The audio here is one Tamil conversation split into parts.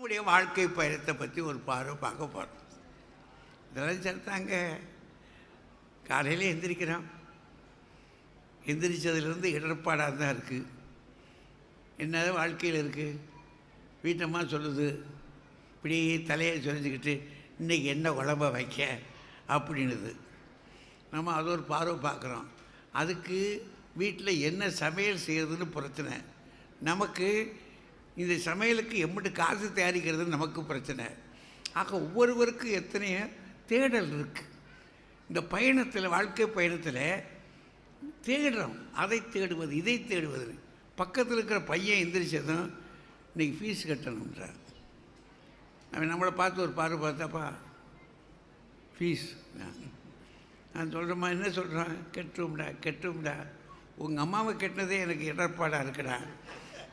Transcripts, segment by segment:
நம்முடைய வாழ்க்கை பயணத்தை பற்றி ஒரு பார்வை பார்க்க போகிறோம். இதெல்லாம் சேர்த்தாங்க. காலையில் எந்திரிக்கிறோம். எந்திரிச்சதுலேருந்து இடர்பாடாக தான் இருக்குது. என்ன வாழ்க்கையில் இருக்குது? வீட்டம்மா சொல்லுது, இப்படி தலையை சொரிஞ்சுக்கிட்டு இன்றைக்கி என்ன குழம்ப வைக்க அப்படின்னுது. நம்ம அது ஒரு பார்வை பார்க்குறோம். அதுக்கு வீட்டில் என்ன சமையல் செய்கிறதுன்னு பிரச்சனை. நமக்கு இந்த சமையலுக்கு எம்பிட்டு காசு தயாரிக்கிறதுன்னு நமக்கு பிரச்சனை. ஆக ஒவ்வொருவருக்கும் எத்தனையோ தேடல் இருக்குது. இந்த பயணத்தில், வாழ்க்கை பயணத்தில் தேடுறோம். அதை தேடுவது, இதை தேடுவது. பக்கத்தில் இருக்கிற பையன் எந்திரிச்சதும் இன்றைக்கி ஃபீஸ் கட்டணுன்றார். அவன் நம்மளை பார்த்து ஒரு பார்வை பார்த்தாப்பா ஃபீஸ். நான் சொல்கிறேம்மா, என்ன சொல்கிறான்? கெட்டும்டா. உங்கள் அம்மாவை கெட்டினதே எனக்கு இடர்பாடாக இருக்குடா.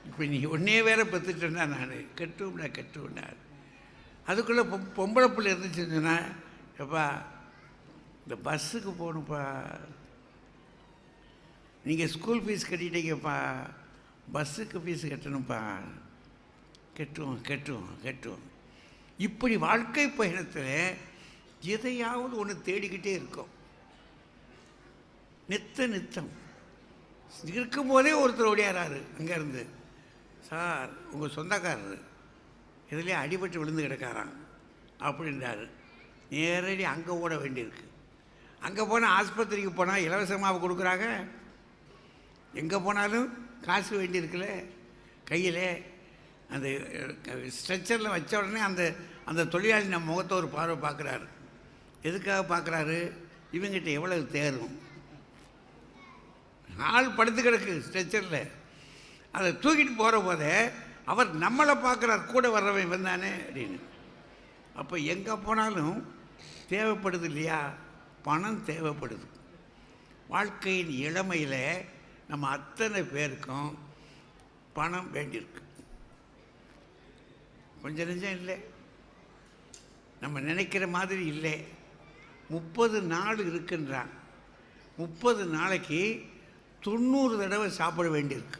இப்போ நீ ஒன்றே வேற பெற்றுட்டேன்னா நான் கெட்டும்டா. அதுக்குள்ளே பொம்பளை பிள்ளை இருந்துச்சுன்னா, எப்பா இந்த பஸ்ஸுக்கு போகணுப்பா, நீங்கள் ஸ்கூல் ஃபீஸ் கட்டிட்டீங்கப்பா, பஸ்ஸுக்கு ஃபீஸ் கட்டணும்ப்பா. கெட்டுவோம். இப்படி வாழ்க்கை பயணத்தில் எதையாவது ஒன்று தேடிக்கிட்டே இருக்கும். நித்தம் இருக்கும்போதே ஒருத்தர் ஓடியாராரு அங்கேருந்து, சார் உங்கள் சொந்தக்காரர் இதுலேயே அடிபட்டு விழுந்து கிடக்காரான் அப்படின்றாரு. நேரடி அங்கே ஓட வேண்டியிருக்கு. அங்கே போனால் ஆஸ்பத்திரிக்கு போனால் இலவசமாக கொடுக்குறாங்க. எங்கே போனாலும் காசு வேண்டியிருக்குல்ல கையில். அந்த ஸ்ட்ரெச்சரில் வச்ச உடனே அந்த தொழிலாளி நம்ம முகத்தை ஒரு பார்வை பார்க்குறாரு. எதுக்காக பார்க்குறாரு? இவங்கிட்ட எவ்வளவு தேரும். ஆள் படுத்து கிடக்கு ஸ்ட்ரெச்சரில். அதை தூக்கிட்டு போகிற போதே அவர் நம்மளை பார்க்குறார், கூட வர்றவன் வந்தானே அப்படின்னு. அப்போ எங்கே போனாலும் தேவைப்படுது இல்லையா? பணம் தேவைப்படுது. வாழ்க்கையின் இளமையில் நம்ம அத்தனை பேருக்கும் பணம் வேண்டியிருக்கு. கொஞ்சம் நெஞ்சம் இல்லை, நம்ம நினைக்கிற மாதிரி இல்லை. 30 நாள் இருக்குன்றான். 30 நாளைக்கு 90 தடவை சாப்பிட வேண்டியிருக்கு.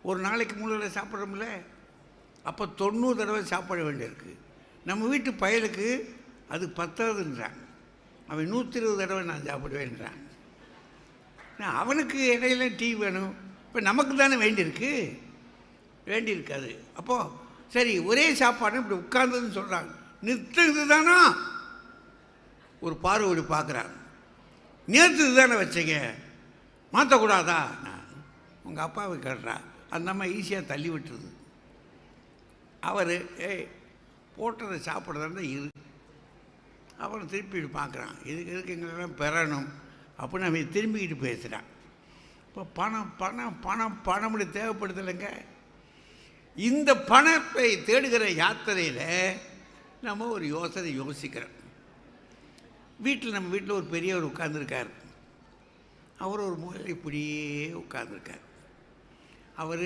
ஒரு நாளைக்கு 3 தடவை சாப்பிட்றோம்ல, அப்போ 90 தடவை சாப்பிட வேண்டியிருக்கு. நம்ம வீட்டு பயலுக்கு அது 10ன்றான். அவன் 120 தடவை நான் சாப்பிடுவேன்றான். அவனுக்கு இடையில டீ வேணும். இப்போ நமக்கு தானே வேண்டியிருக்காது. அப்போது சரி, ஒரே சாப்பாடு இப்படி உட்கார்ந்ததுன்னு சொல்கிறாங்க. நிறுத்துது தானா? ஒரு பார்வை பார்க்குறாங்க. நேற்று தானே வச்சீங்க, மாற்றக்கூடாதா? நான் உங்கள் அப்பாவை கேட்குறா. அந்த அம்மா ஈஸியாக தள்ளி விட்டுருது. அவர் போட்டதை சாப்பிட்றதா இரு. அப்புறம் திருப்பி பார்க்குறான். எதுக்கு எங்களெல்லாம் பெறணும் அப்படின்னு அவன் திரும்பிக்கிட்டு பேசுகிறான். இப்போ பணம் இப்படி தேவைப்படுத்தலைங்க. இந்த பணத்தை தேடுகிற யாத்திரையில் நம்ம ஒரு யோசிக்கிறோம். நம்ம வீட்டில் ஒரு பெரியவர் உட்கார்ந்துருக்கார். அவர் ஒரு மூலையில் இப்படியே உட்கார்ந்துருக்கார். அவர்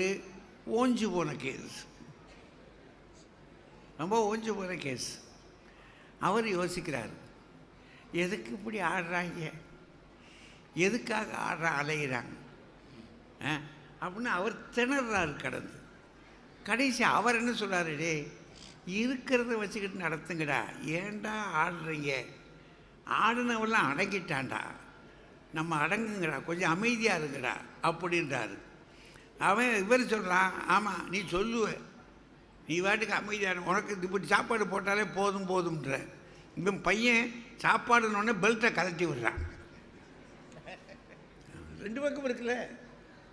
ஓஞ்சு போன கேஸ், ரொம்ப ஓஞ்சு போன கேஸ். அவர் யோசிக்கிறார், எதுக்கு இப்படி ஆடுறாங்க, எதுக்காக அலைகிறாங்க அப்படின்னு அவர் திணறாரு கடந்து. கடைசி அவர் என்ன சொல்கிறாரு, டே இருக்கிறத வச்சுக்கிட்டு நடத்துங்கடா, ஏன்டா ஆடுறீங்க, ஆடுனவெல்லாம் அடங்கிட்டான்டா, நம்ம அடங்குங்கடா, கொஞ்சம் அமைதியாக இருங்கடா அப்படின்றாரு. இவர் சொல்கிறான், ஆமாம் நீ சொல்லுவ, நீ வாட்டுக்கு அமைதியான, உனக்கு இப்படி சாப்பாடு போட்டாலே போதும்ன்ற. இவன் பையன் சாப்பாடுனோடனே பெல்ட்டை கலட்டி விடுறான். 2 பக்கம் இருக்குல்ல,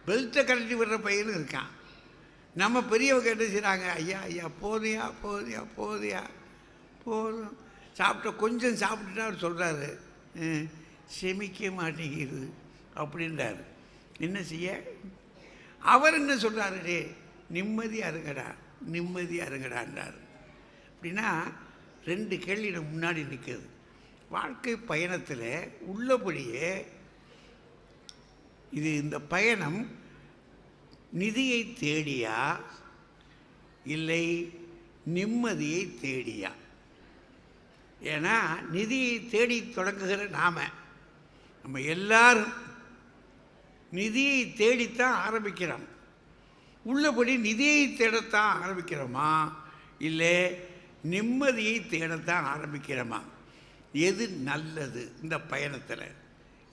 பெல்ட்டை கலட்டி விடுற பையனும் இருக்கான். நம்ம பெரியவங்க என்ன செய்கிறாங்க, ஐயா போதும் சாப்பிட்ட கொஞ்சம் சாப்பிட்டுட்டா அவர் சொல்கிறாரு, செமிக்க மாட்டேங்குது அப்படின்றாரு. என்ன செய்ய? அவர் என்ன சொல்கிறாரு, டே நிம்மதியாக இருங்கடான்றார். அப்படின்னா 2 கேள்வி நம்ம முன்னாடி நிற்குது. வாழ்க்கை பயணத்தில் உள்ளபடியே இந்த பயணம் நிதியை தேடியா இல்லை நிம்மதியை தேடியா? ஏன்னா நிதியை தேடி தொடங்குகிற நம்ம எல்லாரும் நிதியை தேடித்தான் ஆரம்பிக்கிறோம். உள்ளபடி நிதியை தேடத்தான் ஆரம்பிக்கிறோமா இல்லை நிம்மதியை தேடத்தான் ஆரம்பிக்கிறோமா? எது நல்லது இந்த பயணத்தில்?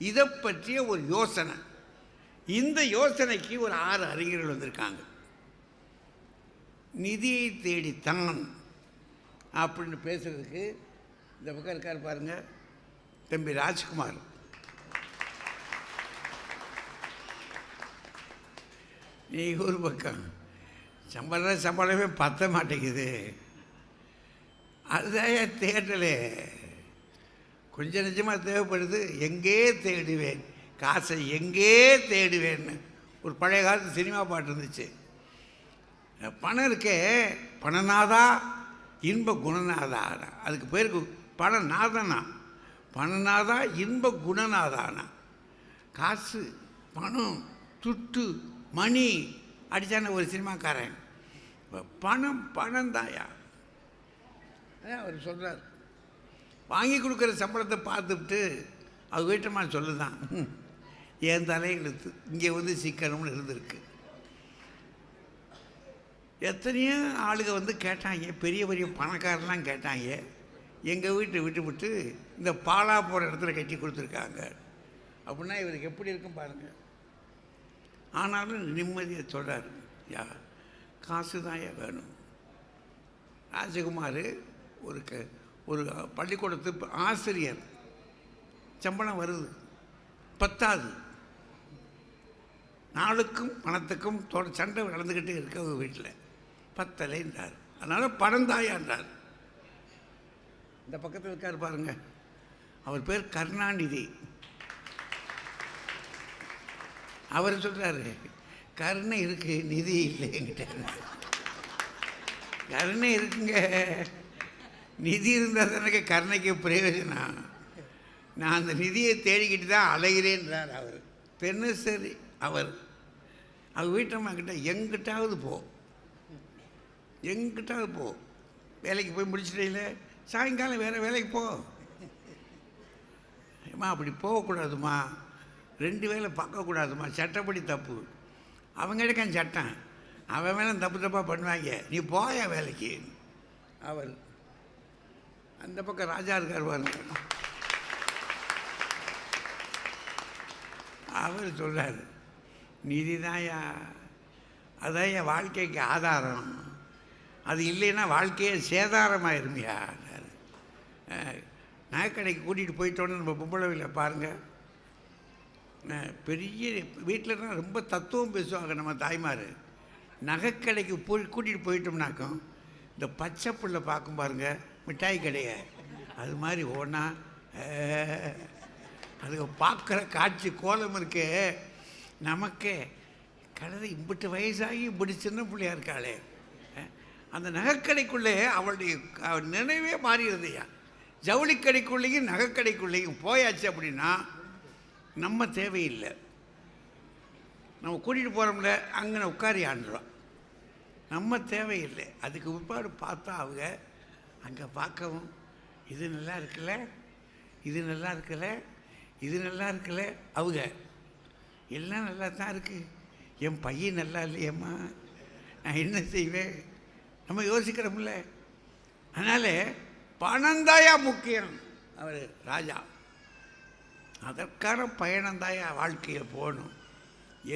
இதை பற்றிய ஒரு யோசனை. இந்த யோசனைக்கு ஒரு 6 அறிஞர்கள் வந்திருக்காங்க. நிதியை தேடித்தான் அப்படின்னு பேசுகிறதுக்கு இந்த பக்கம் இருக்கார் பாருங்கள், தம்பி ராஜ்குமார். நீ ஒரு பக்கம் சம்பளமே பத்த மாட்டேங்குது, அதுதான் தேடலே. கொஞ்சம் நிஜமாக தேவைப்படுது. எங்கே தேடுவேன் காசை, எங்கே தேடுவேன்னு ஒரு பழைய காலத்து சினிமா பாட்டு இருந்துச்சு. பணம் இருக்கே, பணநாதா இன்ப குணநாதா, அதுக்கு பேருக்கு பணநாதனா, பணநாதா இன்ப குணநாதானா. காசு பணம் துட்டு மணி அடித்தான ஒரு சினிமாக்காரன். பணம் பணம் தாயா. அவர் சொல்கிறார், வாங்கி கொடுக்குற சம்பளத்தை பார்த்துவிட்டு அது வீட்டமாக சொல்லுதான், என் தலையெழுத்து இங்கே வந்து சிக்கணும்னு இருந்திருக்கு. எத்தனையோ ஆளுங்க வந்து கேட்டாங்க, பெரிய பெரிய பணக்காரெலாம் கேட்டாங்க, எங்கள் வீட்டை விட்டு இந்த பாலா போகிற இடத்துல கட்டி கொடுத்துருக்காங்க. அப்படின்னா இவருக்கு எப்படி இருக்கும் பாருங்கள். ஆனாலும் நிம்மதியை சொல்கிறார், யா காசு தான் வேணும். ராஜகுமார் ஒரு பள்ளிக்கூடத்து ஆசிரியர், சம்பளம் வருது, பத்தாது. நாளுக்கும் பணத்துக்கும் சண்டை நடந்துக்கிட்டே இருக்க ஒரு வீட்டில் பத்தலைன்றார். அதனால் பணம் தாயான்றார். இந்த பக்கத்தில் இருக்கார் பாருங்க, அவர் பேர் கருணாநிதி. அவர் சொல்கிறாரு, கருணை இருக்கு நிதி இல்லை என்கிட்ட. கருணை இருக்குங்க, நிதி இருந்தால் தானே கருணைக்கு பிரயோஜனம். நான் அந்த நிதியை தேடிக்கிட்டு தான் அலைகிறேன்றார் அவர். தென்னசரி அவர் வீட்டம்மாக்கிட்ட எங்கிட்டாவது போ, எங்கிட்டாவது போ, வேலைக்கு போய் முடிச்சிட்டே சாயங்காலம் வேறு வேலைக்கு போ. ஏம்மா அப்படி போகக்கூடாதுமா, 2 வேலை பார்க்கக்கூடாதுமா, சட்டப்படி தப்பு. அவங்க எடுக்கான் சட்டம், அவன் மேலே தப்பாக பண்ணுவாங்க, நீ போய வேலைக்கு. அவர் அந்த பக்கம் ராஜா இருக்கார் பாருங்க, அவர் சொல்கிறார், நிதி தான்யா, அதான் என் வாழ்க்கைக்கு ஆதாரம், அது இல்லைன்னா வாழ்க்கையே சேதாரமாயிருமையா. நகைக்கடைக்கு கூட்டிகிட்டு போயிட்டோன்னு நம்ம பொம்பளை பாருங்கள், பெரிய வீட்டிலனா ரொம்ப தத்துவம் பேசுவாங்க நம்ம தாய்மார். நகைக்கடைக்கு கூட்டிகிட்டு போயிட்டோம்னாக்கும் இந்த பச்சை புல்லை பார்க்கும் பாருங்கள், மிட்டாய் கடையை, அது மாதிரி ஓனா அதுக்கு பார்க்குற காட்சி கோலம் இருக்கே, நமக்கே கழுதை இம்பிட்டு வயசாகி இப்படி சின்ன பிள்ளையா இருக்காளே. அந்த நகைக்கடைக்குள்ளே அவளுடைய நினைவே மாறிடுதையா. ஜவுளிக்கடைக்குள்ளேயும் நகைக்கடைக்குள்ளேயும் போயாச்சு அப்படின்னா நம்ம தேவையில்லை. நம்ம கூட்டிகிட்டு போகிறோம்ல, அங்கே உட்காரி ஆண்டுறோம், நம்ம தேவையில்லை. அதுக்கு பிற்பாடு பார்த்தா அவங்க அங்கே பார்க்கவும், இது நல்லா இருக்குல்ல, இது நல்லா இருக்குல்ல, இது நல்லா இருக்குல்ல, அவங்க எல்லாம் நல்லா தான் இருக்குது, என் பையன் நல்லா இல்லையம்மா, நான் என்ன செய்வேன், நம்ம யோசிக்கிறோம்ல. அதனால் பணந்தாயா முக்கியம். அவர் ராஜா அதற்கான பயணந்தாயா வாழ்க்கையில் போகணும்.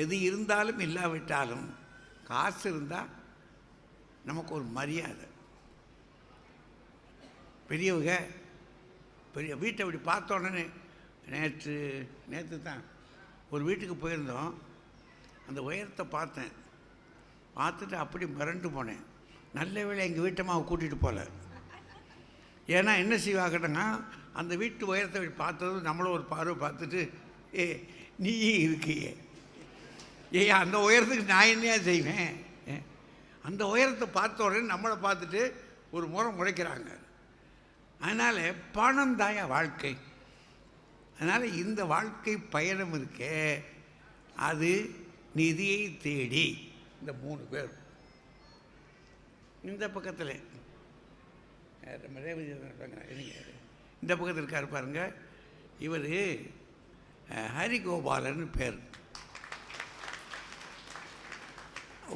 எது இருந்தாலும் இல்லாவிட்டாலும் காசு இருந்தால் நமக்கு ஒரு மரியாதை. பெரியவங்க பெரிய வீட்டை அப்படி பார்த்தோன்னே, நேற்று தான் ஒரு வீட்டுக்கு போயிருந்தோம், அந்த உயரத்தை பார்த்தேன், பார்த்துட்டு அப்படி மிரண்டு போனேன். நல்ல வேளை எங்கள் வீட்டம்மாவை கூட்டிகிட்டு போகல. ஏன்னா என்ன செய்வாங்கன்னா, அந்த வீட்டு உயரத்தை பார்த்ததும் நம்மளும் ஒரு பார்வை பார்த்துட்டு, நீ இருக்கியே, அந்த உயரத்துக்கு நான் என்னையா செய்வேன், அந்த உயரத்தை பார்த்த உடனே நம்மளை பார்த்துட்டு ஒரு முறை முளைக்கிறாங்க. அதனால் பணம் தாயா வாழ்க்கை. அதனால் இந்த வாழ்க்கை பயணம் இருக்கே, அது நிதியை தேடி. இந்த 3 பேர் இந்த பக்கத்தில் இந்த பக்கத்தில் இருக்கார் பாருங்க, இவர் ஹரிகோபாலன் பேர்.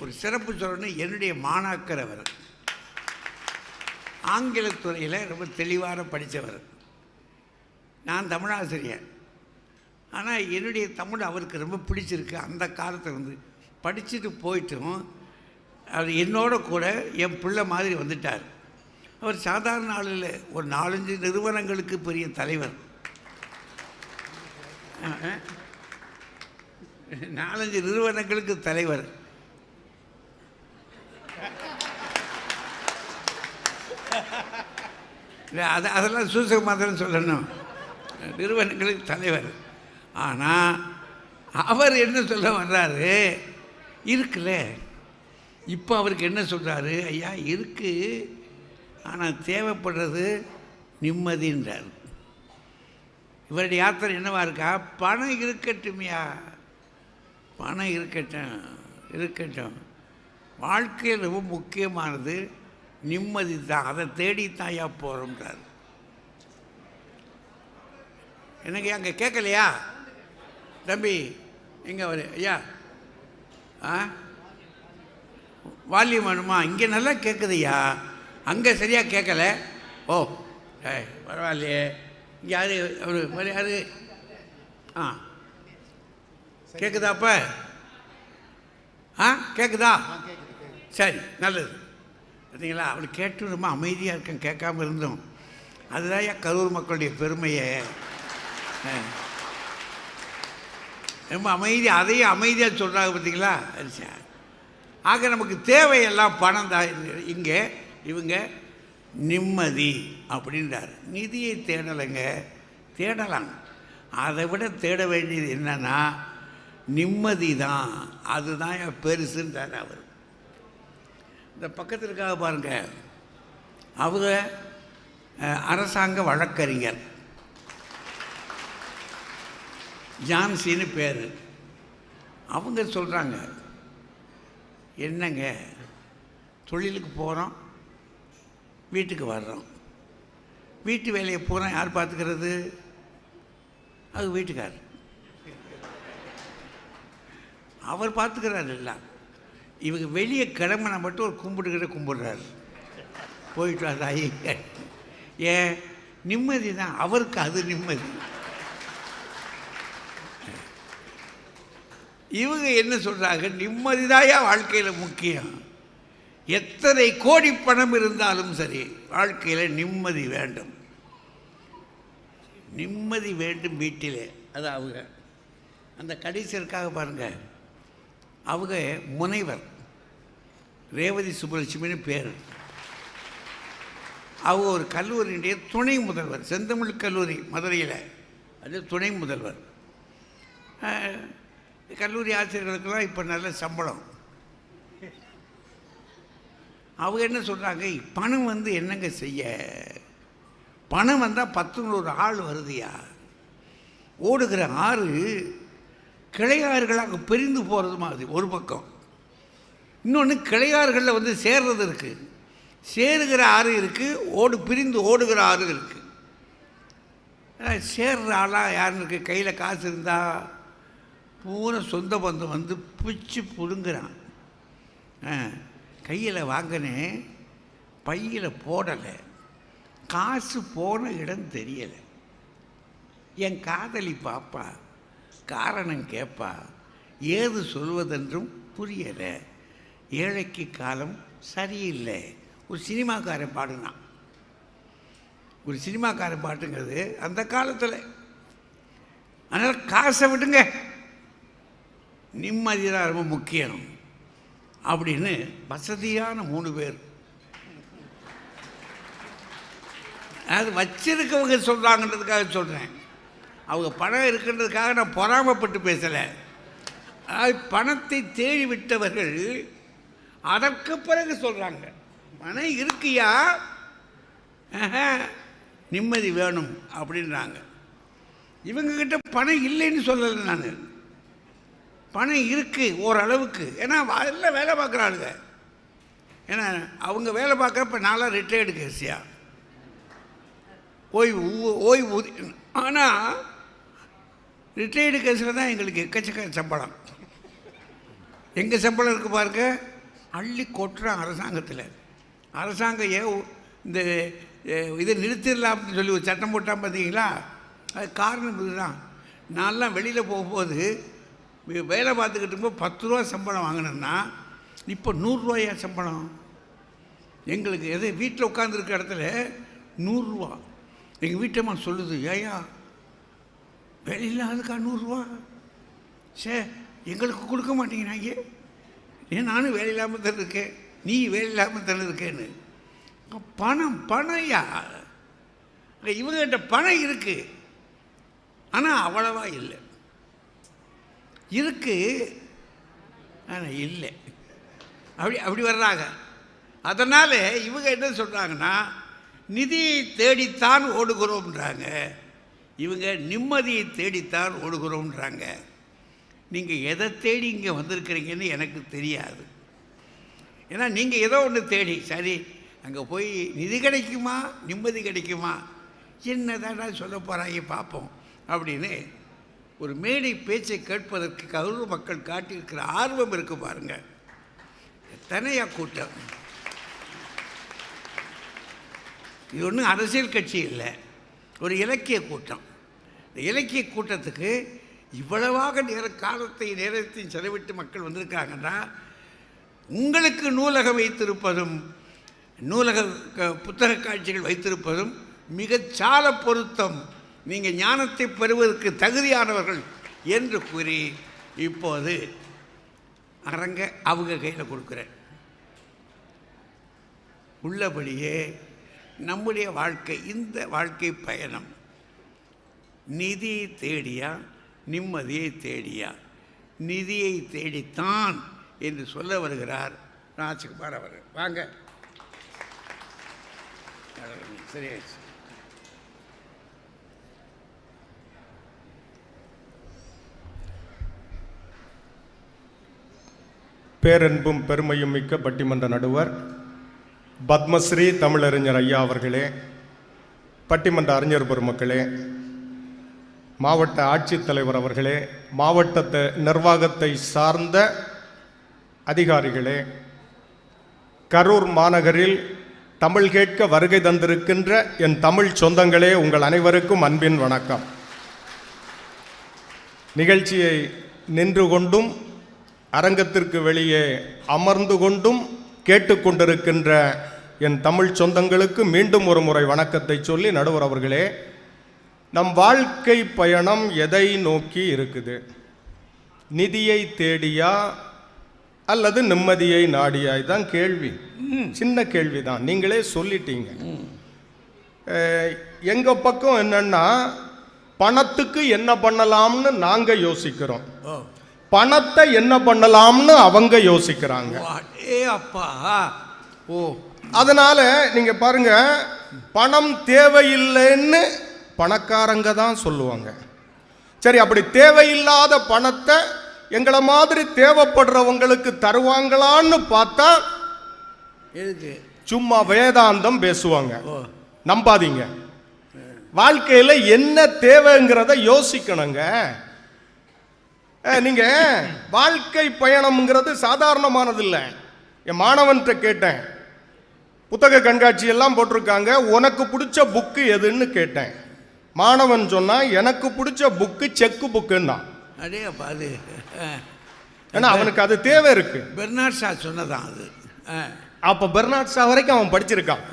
ஒரு சிறப்பு சொல்லணும், என்னுடைய மாணாக்கர் அவர். ஆங்கிலத்துறையில் ரொம்ப தெளிவாக படித்தவர். நான் தமிழாசிரியர். ஆனால் என்னுடைய தமிழ் அவருக்கு ரொம்ப பிடிச்சிருக்கு. அந்த காலத்தில் வந்து படிச்சுட்டு போயிட்டும் அவர் என்னோட கூட என் பிள்ளை மாதிரி வந்துட்டார். அவர் சாதாரண ஆளில் ஒரு 4-5 நிறுவனங்களுக்கு பெரிய தலைவர். 4-5 நிறுவனங்களுக்கு தலைவர். அதெல்லாம் சூசகமாக தான் சொல்லணும். நிறுவனங்களுக்கு தலைவர். ஆனால் அவர் என்ன சொல்ல வர்றாரு, இருக்குல்ல இப்போ அவருக்கு என்ன சொல்கிறாரு, ஐயா இருக்குது, ஆனால் தேவைப்படுறது நிம்மதின்றார். இவருடைய யாத்திரை என்னவா இருக்கா, பணம் இருக்கட்டுமையா, பணம் இருக்கட்டும், வாழ்க்கையில் ரொம்ப முக்கியமானது நிம்மதி தான், அதை தேடித்தான் ஐயா போகிறோம்ன்றார். எனக்கு அங்கே கேட்கலையா தம்பி, எங்கே வரு ஐயா, வால்யூம் வேணுமா? இங்கே நல்லா கேட்குதுய்யா, அங்கே சரியாக கேட்கல. ஓ பரவாயில்லையே. இங்கே யார் அவர் யார்? கேட்குதா அப்போ? கேட்குதா? சரி, நல்லது. பார்த்தீங்களா, அவள் கேட்டு ரொம்ப அமைதியாக இருக்கேன், கேட்காம இருந்தோம். அதுதான் கரூர் மக்களுடைய பெருமையை. ரொம்ப அமைதி, அதையும் அமைதியாக சொல்கிறாங்க. பார்த்தீங்களா? ஆக நமக்கு தேவையெல்லாம் பணம் தான். இங்கே இவங்க நிம்மதி அப்படின்றார். நிதியை தேடலைங்க, தேடலாம். அதை விட தேட வேண்டியது என்னன்னா நிம்மதி தான். அதுதான் பெருசுன்றார் அவர். இந்த பக்கத்தில் இருக்காக பாருங்க, அவங்க அரசாங்க வழக்கறிஞர், ஜான்சின்னு பேர். அவங்க சொல்கிறாங்க, என்னங்க தொழிலுக்கு போகிறோம், வீட்டுக்கு வர்றோம், வீட்டு வேலையை பூரா யார் பார்த்துக்கிறது? அது வீட்டுக்கார், அவர் பார்த்துக்கிறாரு எல்லாம். இவங்க வெளியே கிளம்பினா மட்டும் ஒரு கும்பிடுறாரு, போயிட்டு அதாயி. ஏன் நிம்மதி தான் அவருக்கு, அது நிம்மதி. இவங்க என்ன சொல்கிறாங்க, நிம்மதிதாயா வாழ்க்கையில் முக்கியம். எத்தனை கோடி பணம் இருந்தாலும் சரி, வாழ்க்கையில் நிம்மதி வேண்டும், நிம்மதி வேண்டும் வீட்டிலே. அது அவங்க அந்த கடைசியருக்காக பாருங்கள், அவங்க முனைவர் ரேவதி சுப்புலட்சுமின்னு பேர். அவங்க ஒரு கல்லூரியினுடைய துணை முதல்வர், செந்தமிழ் கல்லூரி மதுரையில், அது துணை முதல்வர். கல்லூரி ஆசிரியர்களுக்கெல்லாம் இப்போ நல்ல சம்பளம். அவங்க என்ன சொல்கிறாங்க, பணம் வந்து என்னங்க செய்ய, பணம் வந்தால் 10 ஆள் வருதுயா, ஓடுகிற ஆறு கிளையாறுகளாக பிரிந்து போகிறது மாதிரி ஒரு பக்கம், இன்னொன்று கிளையாறுகளில் வந்து சேர்றது இருக்குது, சேருகிற ஆறு இருக்குது, பிரிந்து ஓடுகிற ஆறு இருக்குது. சேர்ற ஆளாக யாருன்னு இருக்குது, கையில் காசு இருந்தால் பூரா சொந்த பந்தம் வந்து பிச்சு பிடுங்குறான். கையில் வாங்கினேன், பையில் போடலை, காசு போன இடம் தெரியலை, என் காதலி பாப்பா காரணம் கேட்பா, ஏது சொல்வதென்றும் புரியலை, ஏழைக்கு காலம் சரியில்லை. ஒரு சினிமாக்காரன் பாடுனான். ஒரு சினிமாக்காரன் பாட்டுங்கிறது அந்த காலத்தில். அதனால் காசை விடுங்க, நிம்மதி தான் ரொம்ப முக்கியம் அப்படின்னு வசதியான 3 பேர், அது வச்சிருக்கவங்க சொல்கிறாங்கன்றதுக்காக சொல்கிறேன். அவங்க பணம் இருக்கின்றதுக்காக நான் பொறாமப்பட்டு பேசலை. பணத்தை தேடி விட்டவர்கள் அதற்கு பிறகு சொல்கிறாங்க, பணம் இருக்கியா, நிம்மதி வேணும் அப்படின்றாங்க. இவங்கக்கிட்ட பணம் இல்லைன்னு சொல்லலை நான், பணம் இருக்குது ஓரளவுக்கு. ஏன்னா எல்லாம் வேலை பார்க்குறாளுங்க. ஏன்னா அவங்க வேலை பார்க்குறப்ப நான்லாம் ரிட்டையர்டு கேஸியா, ஓய்வு. ஆனால் ரிட்டையர்டு கேஸில் தான் எங்களுக்கு எக்கச்சக்க சம்பளம். எங்கள் சம்பளம் இருக்குது பாருங்க, அள்ளி கொட்டுறான் அரசாங்கத்தில். அரசாங்கம் இந்த இதை நிறுத்திடலாம் அப்படின்னு சொல்லி ஒரு சட்டம் போட்டால் பார்த்தீங்களா? அது காரணம் இதுதான். நான்லாம் வெளியில் போகும்போது வேலை பார்த்துக்கிட்டு இருக்கும்போது 10 ரூபா சம்பளம் வாங்கினேன்னா இப்போ 100 ரூபாயா சம்பளம்? எங்களுக்கு எது வீட்டில் உட்காந்துருக்க இடத்துல 100 ரூபா. எங்கள் வீட்டம்மா சொல்லுது, ஏயா வேலை இல்லாததுக்கா 100 ரூபா? சே, எங்களுக்கு கொடுக்க மாட்டேங்கிறாங்க. ஏன் நானும் வேலை இல்லாமல் தானே இருக்கேன், நீ வேலை இல்லாமல் தானே இருக்கேன்னு. பணம்யா, இவங்ககிட்ட பணம் இருக்குது, ஆனால் அவ்வளவா இல்லை. இருக்கு ஆனால் இல்லை, அப்படி வர்றாங்க. அதனால் இவங்க என்ன சொல்கிறாங்கன்னா, நிதியை தேடித்தான் ஓடுகிறோம்ன்றாங்க, இவங்க நிம்மதியை தேடித்தான் ஓடுகிறோம்ன்றாங்க. நீங்கள் எதை தேடி இங்கே வந்திருக்கிறீங்கன்னு எனக்கு தெரியாது. ஏன்னா நீங்கள் ஏதோ ஒன்று தேடி, சரி அங்கே போய் நிதி கிடைக்குமா நிம்மதி கிடைக்குமா என்ன தானே சொல்ல போகிறாங்க பார்ப்போம் அப்படின்னு ஒரு மேடை பேச்சை கேட்பதற்கு கரூர் மக்கள் காட்டியிருக்கிற ஆர்வம் இருக்கு பாருங்கள். எத்தனையா கூட்டம்! இது ஒன்றும் அரசியல் கட்சி இல்லை, ஒரு இலக்கிய கூட்டம். இந்த இலக்கிய கூட்டத்துக்கு இவ்வளவாக நேரத்தையும் செலவிட்டு மக்கள் வந்திருக்காங்கன்னா, உங்களுக்கு நூலகம் வைத்திருப்பதும் புத்தக காட்சிகள் வைத்திருப்பதும் மிகச்சால பொருத்தம். நீங்கள் ஞானத்தை பெறுவதற்கு தகுதியானவர்கள் என்று கூறி இப்போது அரங்க அவங்க கையில் கொடுக்குறேன். உள்ளபடியே நம்முடைய வாழ்க்கை, இந்த வாழ்க்கை பயணம் நிதியை தேடியா நிம்மதியை தேடியா? நிதியை தேடித்தான் என்று சொல்ல வருகிறார் ராஜ்குமார் அவர்கள். வாங்க. சரியாச்சு. பேரன்பும் பெருமையும் மிக்க பட்டிமன்ற நடுவர் பத்மஸ்ரீ தமிழறிஞர் ஐயா அவர்களே, பட்டிமன்ற அறிஞர் பெருமக்களே, மாவட்ட ஆட்சித்தலைவர் அவர்களே, மாவட்ட நிர்வாகத்தை சார்ந்த அதிகாரிகளே, கரூர் மாநகரில் தமிழ் கேட்க வருகை தந்திருக்கின்ற என் தமிழ் சொந்தங்களே, உங்கள் அனைவருக்கும் அன்பின் வணக்கம். நிகழ்ச்சியை நின்று கொண்டும் அரங்கத்திற்கு வெளியே அமர்ந்து கொண்டும் கேட்டுக்கொண்டிருக்கின்ற என் தமிழ் சொந்தங்களுக்கு மீண்டும் ஒரு முறை வணக்கத்தை சொல்லி, நடுவர் அவர்களே, நம் வாழ்க்கை பயணம் எதை நோக்கி இருக்குது? நிதியை தேடியா அல்லது நிம்மதியை நாடியா? இதுதான் கேள்வி. சின்ன கேள்வி தான், நீங்களே சொல்லிட்டீங்க. எங்க பக்கம் என்னன்னா, பணத்துக்கு என்ன பண்ணலாம்னு நாங்க யோசிக்கிறோம், பணத்தை என்ன பண்ணலாம்னு அவங்க யோசிக்கிறாங்க. அதனால நீங்க பாருங்க, பணம் தேவையில்லைன்னு பணக்காரங்க தான் சொல்லுவாங்க. சரி, அப்படி தேவையில்லாத பணத்தை எங்களை மாதிரி தேவைப்படுறவங்களுக்கு தருவாங்களான்னு பார்த்தா சும்மா வேதாந்தம் பேசுவாங்க. நம்பாதீங்க. வாழ்க்கையில என்ன தேவைங்கிறத யோசிக்கணுங்க. நீங்க வாழ்க்கை பயணம்ங்கிறது சாதாரணமானது இல்லை. என் மாணவன்கிட்ட கேட்டேன், புத்தக கண்காட்சி எல்லாம் போட்டிருக்காங்க, உனக்கு பிடிச்ச புக்கு எதுன்னு கேட்டேன். மாணவன் சொன்னா, எனக்கு பிடிச்ச புக்கு செக்கு புக்குன்னா. அது ஏன்னா அவனுக்கு அது தேவை இருக்கு. பெர்னாட் ஷா சொன்னதான் அது. அப்ப பெர்னாட் ஷா வரைக்கும் அவன் படிச்சிருக்கான்.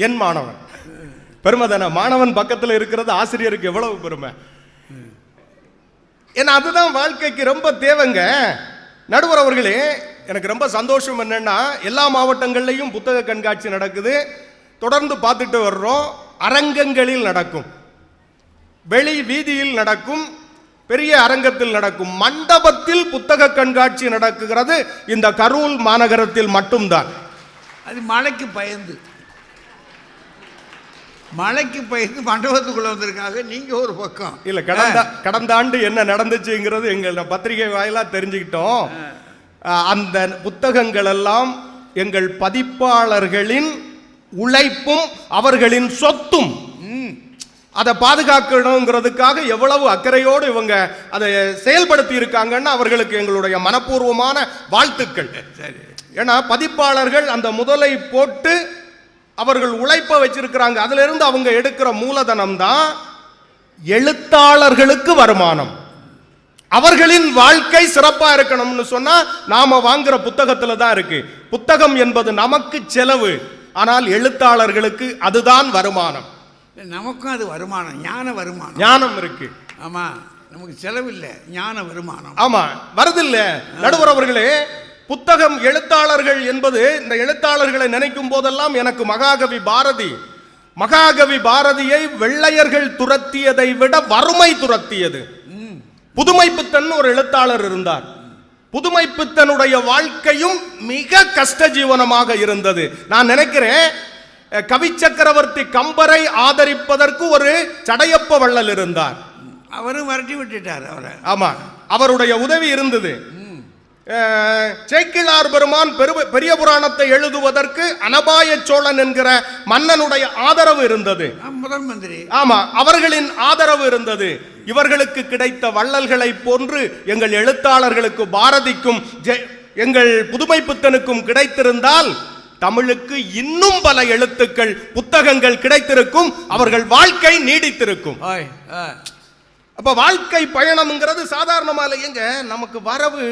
என் மாணவன் பெருமை தானே? மாணவன் பக்கத்தில் இருக்கிறது ஆசிரியருக்கு எவ்வளவு பெருமை. ஏன்னா அதுதான் வாழ்க்கைக்கு ரொம்ப தேவைங்க. நடுவர் அவர்களே, எனக்கு ரொம்ப சந்தோஷம் என்னன்னா, எல்லா மாவட்டங்கள்லையும் புத்தக கண்காட்சி நடக்குது, தொடர்ந்து பார்த்துட்டு வர்றோம். அரங்கங்களில் நடக்கும், வெளி வீதியில் நடக்கும், பெரிய அரங்கத்தில் நடக்கும், மண்டபத்தில் புத்தக கண்காட்சி நடக்குகிறது இந்த கரூர் மாநகரத்தில் மட்டும்தான். அது மழைக்கு பயந்து மண்டபத்துக்குள்ள வந்திருக்காங்க. நீங்க ஒரு பக்கம் இல்ல. கடந்த ஆண்டு என்ன நடந்துச்சுங்கிறது எங்கள் பத்திரிகை வாயிலா தெரிஞ்சுக்கிட்டோம். அந்த புத்தகங்கள் எல்லாம் எங்கள் பதிப்பாளர்களின் உழைப்பும் அவர்களின் சொத்தும். அதை பாதுகாக்கணுங்கிறதுக்காக எவ்வளவு அக்கறையோடு இவங்க அதை செயல்படுத்தி இருக்காங்கன்னு அவர்களுக்கு எங்களுடைய மனப்பூர்வமான வாழ்த்துக்கள். ஏன்னா பதிப்பாளர்கள் அந்த முதலை போட்டு அவர்கள் உழைப்ப வச்சிருக்கிறாங்க. அதுல இருந்து அவங்க எடுக்கிற மூலதனம் தான் எழுத்தாளர்களுக்கு வருமானம். அவர்களின் வாழ்க்கை சிறப்பா இருக்கணும்னு சொன்னா நாம வாங்குற புத்தகத்துல தான் இருக்கு. புத்தகம் என்பது நமக்கு செலவு, ஆனால் எழுத்தாளர்களுக்கு அதுதான் வருமானம். நமக்கும் அது வருமானம், ஞான வருமானம். ஞானம் இருக்கு. ஆமா, நமக்கு செலவு இல்லை, ஞான வருமானம். ஆமா, வருதில்ல நடுவர் அவர்களே. புத்தகம் எழுத்தாளர்கள் என்பது, இந்த எழுத்தாளர்களை நினைக்கும் போதெல்லாம் எனக்கு மகாகவி பாரதியை வெள்ளையர்கள் துரத்தியதை விட வறுமை துரத்தியது. புதுமைப்பித்தன் ஒரு எழுத்தாளர் இருந்தார். புதுமைப்பித்தனுடைய வாழ்க்கையும் மிக கஷ்ட ஜீவனமாக இருந்தது. நான் நினைக்கிறேன் கவி சக்கரவர்த்தி கம்பரை ஆதரிப்பதற்கு ஒரு சடையப்ப வள்ளல் இருந்தார். அவரும் வரட்டி விட்டுட்டார் அவரை. ஆமா, அவருடைய உதவி இருந்தது. சேக்கிழார் பெருமான் பெரிய புராணத்தை எழுதுவதற்கு அனபாய சோழன் என்கிற மன்னனுடைய ஆதரவு இருந்தது. முதல் மந்திரி. ஆமா, அவர்களின் ஆதரவு இருந்தது. இவர்களுக்கு கிடைத்த வள்ளல்களை போன்று எங்கள் எழுத்தாளர்களுக்கு, பாரதிக்கும் எங்கள் புதுமைப்பித்தனுக்கும் கிடைத்திருந்தால் தமிழுக்கு இன்னும் பல எழுத்துக்கள், புத்தகங்கள் கிடைத்திருக்கும். அவர்கள் வாழ்க்கை நீடித்திருக்கும். அப்ப வாழ்க்கை பயணம்ங்கிறது சாதாரணமா இல்லைங்க. நமக்கு வரவு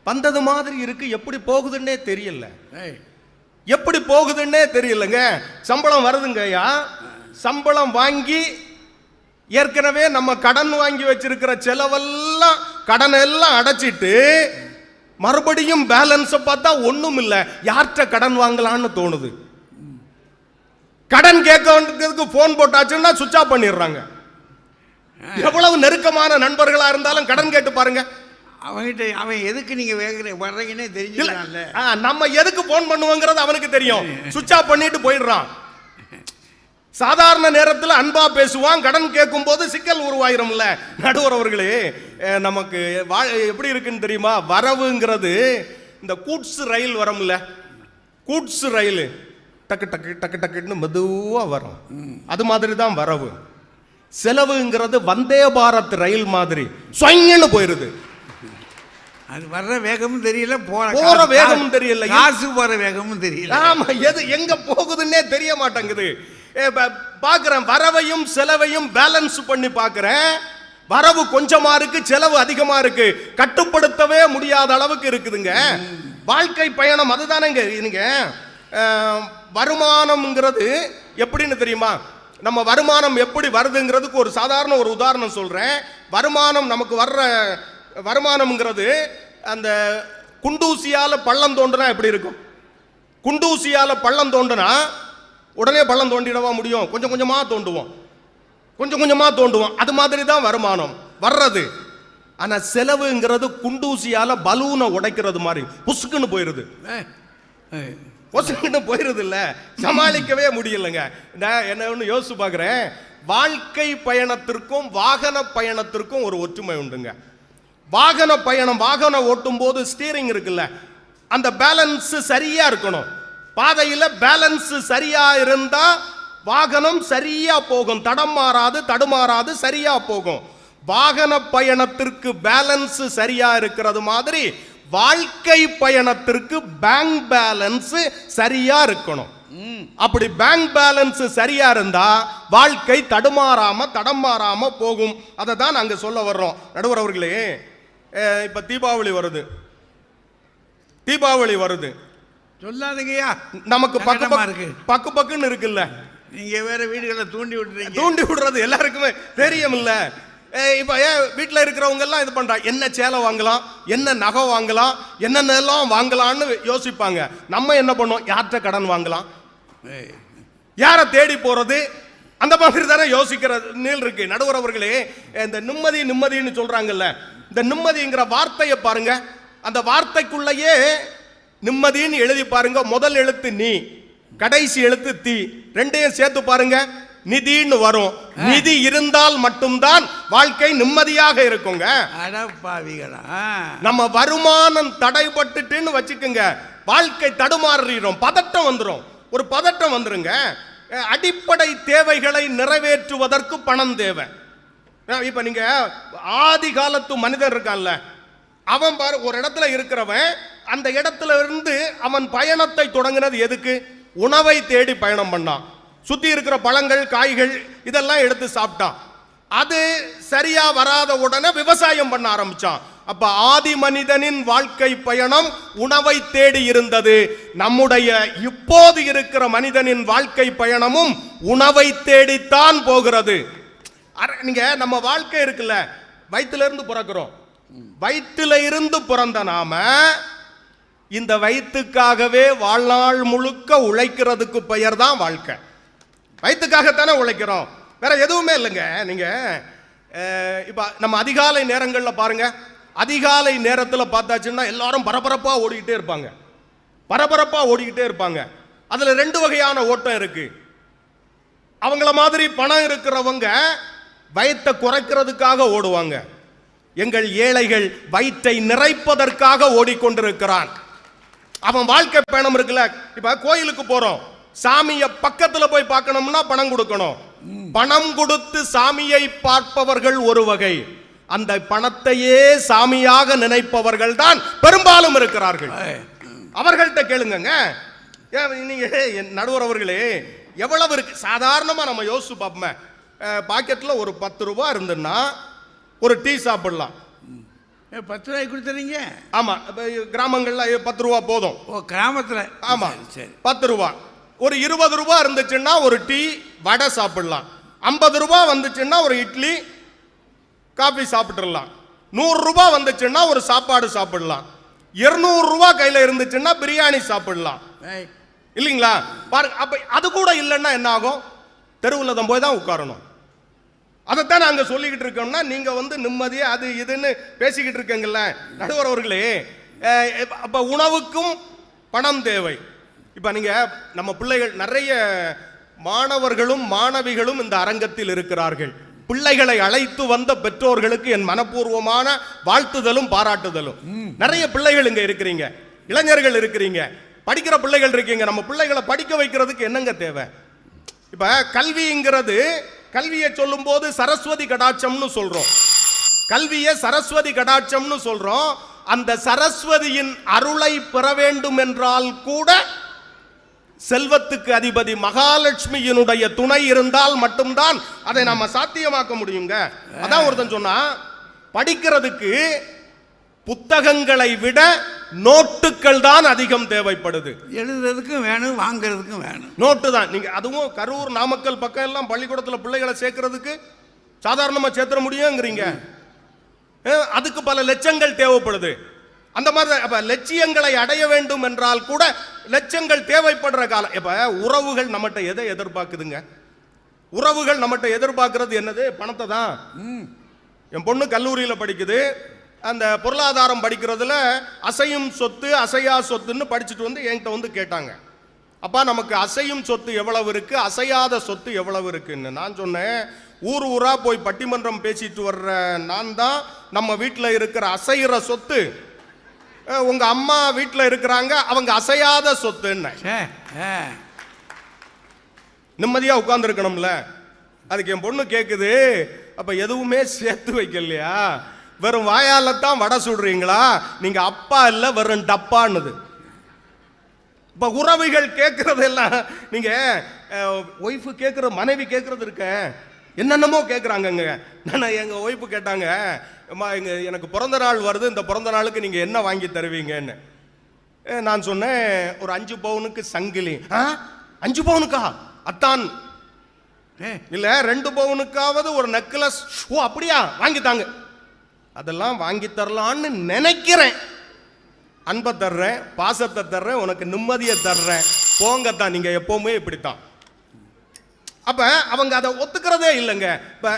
வந்தது மாதிரி இருக்கு, எப்படி போகுதுன்னே தெரியலங்க. சம்பளம் வருதுங்கய்யா, சம்பளம் வாங்கி ஏற்கனவே நம்ம கடன் வாங்கி வச்சிருக்கிற செலவெல்லாம் கடன் எல்லாம் அடைச்சிட்டு மறுபடியும் பேலன்ஸ் பார்த்தா ஒண்ணும் இல்ல. யார்கிட்ட கடன் வாங்கலான்னு தோணுது. கடன் கேட்க வேண்டியதுக்கு போன் போட்டாச்சுன்னா சுவிட்ச் ஆஃப் பண்ணிடுறாங்க. எவ்வளவு நெருக்கமான நண்பர்களா இருந்தாலும் கடன் கேட்டு பாருங்க. அவன் எதுக்கு நீங்க வர்றீங்கன்னே தெரிஞ்சுக்கலாம்ல. நம்ம எதுக்கு போன் பண்ணுவோங்கிறது அவனுக்கு தெரியும். சுவிட்ச் ஆஃப் பண்ணிட்டு போயிடுறான். சாதாரண நேரத்தில் அன்பா பேசுவான், கடன் கேட்கும் போது சிக்கல் உருவாயிரும்ல. நடுவர் அவர்களே, நமக்கு எப்படி இருக்குன்னு தெரியுமா? வரவுங்கிறது இந்த கூட்ஸ் ரயில் வரும்ல, கூட்ஸ் ரயில் டக்கு டக்கு டக்கு டக்குன்னு மெதுவா வரும். அது மாதிரி தான் வரவு. செலவுங்கிறது வந்தே பாரத் ரயில் மாதிரி சொங்கன்னு போயிருது. அது வர்ற வேகமும் தெரியல, போற வேகமும் தெரியல, காசு போற வேகமும் தெரியல. ஆமா, எது எங்க போகுதுன்னே தெரிய மாட்டேங்குது. பாக்குறேன், வரவையும் செலவையும் பேலன்ஸ் பண்ணி பாக்குறேன். வரவு கொஞ்சமா இருக்கு, செலவு அதிகமா இருக்கு, கட்டுப்படுத்தவே முடியாத அளவுக்கு இருக்குதுங்க. வாழ்க்கை பயணம் அதுதானேங்க. நீங்க வருமானம்ங்கிறது எப்படின்னு தெரியுமா? நம்ம வருமானம் எப்படி வருதுங்கிறதுக்கு ஒரு சாதாரண ஒரு உதாரணம் சொல்றேன். வருமானம் நமக்கு வர்ற வருமானம்ங்கிறது அந்த குண்டூசியால பள்ளம் தோண்டினா எப்படி இருக்கும்? குண்டூசியால பள்ளம் தோண்டினா உடனே பள்ளம் தோண்டிடவா முடியும்? கொஞ்சம் கொஞ்சமா தோண்டுவோம். அது மாதிரி தான் வருமானம் வர்றது. ஆனா செலவுங்கிறது குண்டூசியால பலூனை உடைக்கிறது மாதிரி புசுக்குன்னு போயிருது. இல்ல, சமாளிக்கவே முடியலங்க. என்ன ஒன்று யோசிச்சு பார்க்குறேன். வாழ்க்கை பயணத்திற்கும் வாகன பயணத்திற்கும் ஒரு ஒற்றுமை உண்டுங்க. வாகன பயணம், வாகனம் ஓட்டும் போது ஸ்டீரிங் இருக்குல்ல, அந்த பேலன்ஸ் சரியா இருக்கணும். பாதையில் பேலன்ஸ் சரியா இருந்தா வாகனம் சரியா போகும், தடுமாறாது சரியா போகும். வாகன பயணத்திற்கு பேலன்ஸ் சரியா இருக்கிறது மாதிரி வாழ்க்கை பயணத்திற்கு பேங்க் பேலன்ஸ் சரியா இருக்கணும். அப்படி பேங்க் பேலன்ஸ் சரியா இருந்தா வாழ்க்கை தடமாறாம போகும். அதை தான் அங்க சொல்ல வர்றோம். நடுவர் அவர்களே, இப்ப தீபாவளி வருது. சொல்லாதீங்கயா, நமக்கு பக்குன்னு இருக்குல்ல. நீங்க வேற வீடுகளை தூண்டி விடுறது எல்லாருக்குமே தெரியும் இல்ல. இப்ப வீட்டில் இருக்கிறவங்க எல்லாம் இது பண்றாங்க, என்ன சேலை வாங்கலாம், என்ன நகை வாங்கலாம், என்னென்னலாம் வாங்கலாம்னு யோசிப்பாங்க. நம்ம என்ன பண்ணோம்? யார்கிட்ட கடன் வாங்கலாம், யாரை தேடி போறது, அந்த மாதிரி தானே யோசிக்கிற நீள் இருக்கு. நடுவர் அவர்களே, இந்த நிம்மதின்னு சொல்றாங்கல்ல, இந்த நிம்மதிங்கிற வார்த்தையை பாருங்க. அந்த வார்த்தைக்குள்ளேயே நிம்மதின்னு எழுதி பாருங்க. முதல் எழுத்து நீ, கடைசி எழுத்து தீ, ரெண்டையும் சேர்த்து பாருங்க, நிதின்னு வரும். நிதி இருந்தால் மட்டும்தான் வாழ்க்கை நிம்மதியாக இருக்குங்க. நம்ம வருமானம் தடைபட்டுன்னு வச்சுக்கோங்க, வாழ்க்கை தடுமாறுறோம், ஒரு பதட்டம் வந்துருங்க. அடிப்படை தேவைகளை நிறைவேற்றுவதற்கு பணம் தேவை. இப்ப நீங்க ஆதி காலத்து மனிதன் இருக்கான்ல, அவன் பாரு, ஒரு இடத்துல இருக்கிறவன் அந்த இடத்துல இருந்து அவன் பயணத்தை தொடங்கினது எதுக்கு? உணவை தேடி பயணம் பண்ணான். சுத்தி இருக்கிற பழங்கள் காய்கள் இதெல்லாம் எடுத்து சாப்பிட்டான். அது சரியா வராத உடனே விவசாயம் பண்ண ஆரம்பிச்சான். அப்ப ஆதி மனிதனின் வாழ்க்கை பயணம் உணவை தேடி இருந்தது. நம்முடைய இப்போது இருக்கிற மனிதனின் வாழ்க்கை பயணமும் உணவை தேடித்தான் போகிறது. நீங்க நம்ம வாழ்க்கை இருக்குல்ல, வயிற்றுல இருந்து பிறக்கிறோம். வயிற்றுல இருந்து பிறந்த நாம இந்த வயிற்றுக்காகவே வாழ்நாள் முழுக்க உழைக்கிறதுக்கு பெயர் தான் வாழ்க்கை. வயிற்றுக்காகத்தானே உழைக்கிறோம், வேற எதுவுமே இல்லைங்க. நீங்க இப்ப நம்ம அதிகாலை நேரங்களில் பாருங்க, அதிகாலை நேரத்தில் பார்த்தாச்சுன்னா எல்லாரும் பரபரப்பா ஓடிக்கிட்டே இருப்பாங்க. பரபரப்பா ஓடிக்கிட்டே இருப்பாங்க. அதுல ரெண்டு வகையான ஓட்டம் இருக்கு. அவங்கள மாதிரி பணம் இருக்கிறவங்க வயிற்றை குறைக்கிறதுக்காக ஓடுவாங்க. எங்கள் ஏழைகள் வயிற்றை நிறைப்பதற்காக ஓடிக்கொண்டிருக்கிறான். அவன் வாழ்க்கை பயணம் இருக்குல்ல. இப்ப கோயிலுக்கு போறோம், சாமியை பக்கத்துல போய் பார்க்கணும்னா பணம் கொடுக்கணும். பணம் கொடுத்து சாமியை பார்ப்பவர்கள் ஒரு வகை, அந்த பணத்தையே சாமியாக நினைப்பவர்கள் தான் பெரும்பாலும் இருக்கிறார்கள். அவர்கள்ட்ட கேளுங்க. நீங்க நடுவர் அவர்களே, எவ்வளவு இருக்கு சாதாரணமா நம்ம யோசிச்சு பார்ப்போமே. பாக்கெட்ல ஒரு 10 ரூபாய் இருந்துன்னா ஒரு டீ சாப்பிடலாம். 10 ரூபாய்க்கு கொடுத்துறீங்க? ஆமா, கிராமங்கள்ல 10 ரூபா போதும். ஓ, கிராமத்துல. ஆமா, சரி. 10 ரூபா. ஒரு 20 ரூபாய் இருந்துச்சுன்னா ஒரு டீ வடை சாப்பிடலாம். 50 ரூபாய் வந்துச்சுன்னா ஒரு இட்லி காபி சாப்பிட்டுடலாம். 100 ரூபாய் வந்துச்சுன்னா ஒரு சாப்பாடு சாப்பிடலாம். 200 ரூபாய் கையில இருந்துச்சுன்னா பிரியாணி சாப்பிடலாம், இல்லைங்களா? பாருங்க, அப்ப அது கூட இல்லைன்னா என்ன ஆகும்? தெருவில் தான் போய் தான் உட்காரணும். அதைத்தான் நாங்க சொல்லிக்கிட்டு இருக்கோம்னா நீங்க நிம்மதியா அது இதுன்னு பேசிக்கிட்டு இருக்கீங்கல்ல நடுவர் அவர்களே. அப்ப உணவுக்கும் பணம் தேவை. இப்ப நீங்க நம்ம பிள்ளைகள் நிறைய மாணவர்களும் மாணவிகளும் இந்த அரங்கத்தில் இருக்கிறார்கள். பிள்ளைகளை அழைத்து வந்த பெற்றோர்களுக்கு என் மனப்பூர்வமான வாழ்த்துதலும் பாராட்டுதலும். நிறைய பிள்ளைகள் இங்க இருக்கிறீங்க, இளைஞர்கள் இருக்கிறீங்க, படிக்கிற பிள்ளைகள் இருக்கீங்க. நம்ம பிள்ளைகளை படிக்க வைக்கிறதுக்கு என்னங்க தேவை? இப்ப கல்விங்கிறது, கல்வியை சொல்லும் போது சரஸ்வதி கடாட்சம்னு சொல்றோம். கல்வியை சரஸ்வதி கடாட்சம்னு சொல்றோம். அந்த சரஸ்வதியின் அருளை பெற வேண்டும் என்றால் கூட செல்வத்துக்கு அதிபதி மகாலட்சுமியினுடைய துணை இருந்தால் மட்டும்தான் அதை நாம சாத்தியமாக்க முடியுங்க. அதான் ஒருத்தன் சொன்னா, படிக்கிறதுக்கு புத்தகங்களை விட நோட்டுகள் தான் அதிகம் தேவைப்படுது. எழுதுறதுக்கும் வேணும், வாங்குறதுக்கும் வேணும். நோட்டு தான். நீங்க அதுவும் கரூர் நாமக்கல் பக்கம் எல்லாம் பள்ளிக்கூடத்தில் பிள்ளைகளை சேர்க்கறதுக்கு சாதாரணமா சேர்த்துற முடியுங்கிறீங்க. அதுக்கு பல லட்சங்கள் தேவைப்படுது. அந்த மாதிரி அப்ப லட்சியங்களை அடைய வேண்டும் என்றால் கூட லட்சங்கள் தேவைப்படுற காலம். இப்ப உறவுகள் நம்மகிட்ட எதை எதிர்பார்க்குதுங்க? உறவுகள் நம்மகிட்ட எதிர்பார்க்கறது என்னது? பணத்தை தான். என் பொண்ணு கல்லூரியில் படிக்குது. அந்த பொருளாதாரம் படிக்கிறதுல அசையும் சொத்து அசையா சொத்துன்னு படிச்சுட்டு என்கிட்ட கேட்டாங்க, அப்பா நமக்கு அசையும் சொத்து எவ்வளவு இருக்கு, அசையாத சொத்து எவ்வளவு இருக்குன்னு. நான் சொன்னேன், ஊர் ஊரா போய் பட்டிமன்றம் பேசிட்டு வர்ற நான் தான் நம்ம வீட்டில் இருக்கிற அசைகிற சொத்து, உங்க அம்மா வீட்டில் இருக்கிறாங்க அவங்க அசையாத சொத்துன்னு. நிம்மதியா உட்கார்ந்து இருக்கணும்ல. அதுக்கு என் பொண்ணு கேக்குது, அப்ப எதுவுமே சேர்த்து வைக்கலையா, வெறும் வாயால தான் வடை சுடுறீங்களா, நீங்க அப்பா இல்ல வெறும் டப்பான்னுது. இப்ப உறவுகள் கேட்கறதெல்லாம் நீங்க ஒய்ஃபு கேட்கற, மனைவி கேட்கறது இருக்க என்னென்னமோ கேட்குறாங்கங்க. நான் எங்கள் ஒய்ஃபு கேட்டாங்க, அம்மா எனக்கு பிறந்த நாள் வருது, இந்த பிறந்த நாளுக்கு நீங்கள் என்ன வாங்கி தருவீங்கன்னு. நான் சொன்னேன், ஒரு 5 பவுனுக்கு சங்கிலி. 5 பவுனுக்கா அத்தான்? இல்லை 2 பவுனுக்காவது ஒரு நெக்லஸ். ஓ அப்படியா, வாங்கித்தாங்க. அதெல்லாம் வாங்கி தரலான்னு நினைக்கிறேன். அன்பை தர்றேன், பாசத்தை தர்றேன், உனக்கு நிம்மதியை தர்றேன், போங்கத்தான், நீங்க எப்பவுமே இப்படித்தான். அப்ப அவங்க அதை ஒத்துக்கிறதே இல்லைங்க. இப்ப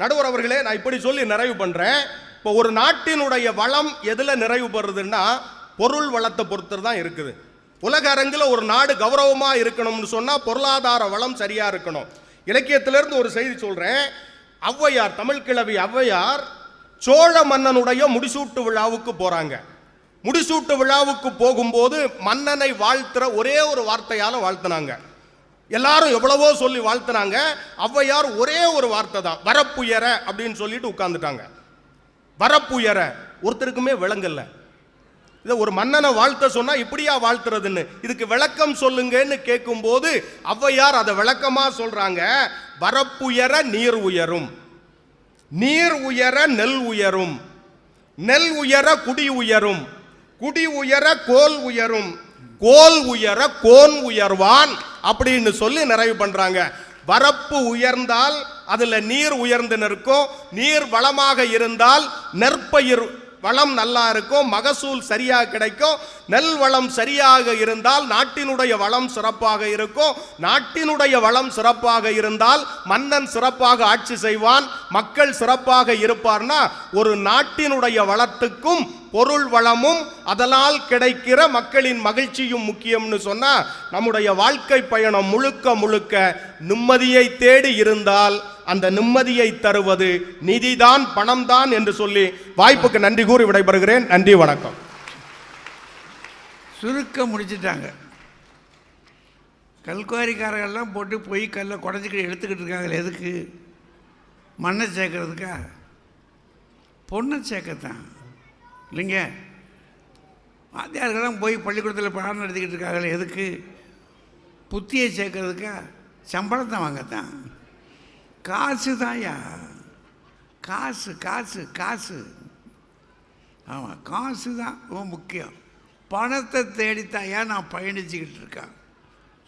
நடுவர் அவர்களே, நான் இப்படி சொல்லி நிறைவு பண்றேன். இப்போ ஒரு நாட்டினுடைய வளம் எதுல நிறைவு பெறுதுன்னா பொருள் வளத்தை பொறுத்து தான் இருக்குது. உலக அரங்கில் ஒரு நாடு கௌரவமா இருக்கணும்னு சொன்னா பொருளாதார வளம் சரியா இருக்கணும். இலக்கியத்திலிருந்து ஒரு செய்தி சொல்றேன். ஔவையார், தமிழ் கிழவி ஔவையார் சோழ மன்னனுடைய முடிசூட்டு விழாவுக்கு போறாங்க. முடிசூட்டு விழாவுக்கு போகும்போது மன்னனை வாழ்த்துற ஒரே ஒரு வார்த்தையால வாழ்த்தினாங்க. எல்லாரும் எவ்வளவோ சொல்லி வாழ்த்தினாங்க. ஔவையார் ஒரே ஒரு வார்த்தை தான், வரப்புயர அப்படின்னு சொல்லிட்டு உட்கார்ந்துட்டாங்க. வரப்புயர ஒருத்தருக்குமே விளங்கல்ல. இதை ஒரு மன்னனை வாழ்த்த சொன்னா இப்படியா வாழ்த்துறதுன்னு, இதுக்கு விளக்கம் சொல்லுங்கன்னு கேட்கும்போது ஔவையார் அதை விளக்கமா சொல்றாங்க. வரப்புயர நீர் உயரும், நீர் உயர நெல் உயரும், நெல் உயர குடி உயரும், குடி உயர கோல் உயரும், கோல் உயர கோன் உயர்வான் அப்படின்னு சொல்லி நிறைவு பண்றாங்க. வரப்பு உயர்ந்தால் அதுல நீர் உயர்ந்து நிற்கும், நீர் வளமாக இருந்தால் நெற்பயிர் வளம் நல்லா இருக்கும், மகசூல் சரியாக கிடைக்கும். நெல் வளம் சரியாக இருந்தால் நாட்டினுடைய வளம் சிறப்பாக இருக்கும், நாட்டினுடைய வளம் சிறப்பாக இருந்தால் மன்னன் சிறப்பாக ஆட்சி செய்வான், மக்கள் சிறப்பாக இருப்பார்னா ஒரு நாட்டினுடைய வளத்துக்கும் பொருள் வளமும் அதனால் கிடைக்கிற மக்களின் மகிழ்ச்சியும் முக்கியம்னு சொன்னா நம்முடைய வாழ்க்கை பயணம் முழுக்க முழுக்க நிம்மதியை தேடி இருந்தால் அந்த நிம்மதியை தருவது நிதிதான், பணம்தான் என்று சொல்லி வாய்ப்புக்கு நன்றி கூறி விடைபெறுகிறேன். நன்றி, வணக்கம். சுருக்க முடிச்சிட்டாங்க. கல்குவாரிக்காரர்கள்லாம் போட்டு போய் கல்லை குடஞ்சிக்கிட்டு எடுத்துக்கிட்டு இருக்காங்களே, எதுக்கு? மண்ணை சேர்க்கறதுக்கா? பொண்ணை சேர்க்கத்தான் இல்லைங்க. வாத்தியார்கள்லாம் போய் பள்ளிக்கூடத்தில் பாடம் நடத்திக்கிட்டு இருக்காங்களே, எதுக்கு? புத்தியை சேர்க்கறதுக்கா? சம்பளத்தை வாங்கத்தான். காசு தான்யா, காசு காசு காசு. ஆமாம், காசு தான் ரொம்ப முக்கியம். பணத்தை தேடித்தாயா நான் பயணிச்சுக்கிட்டு இருக்கேன்.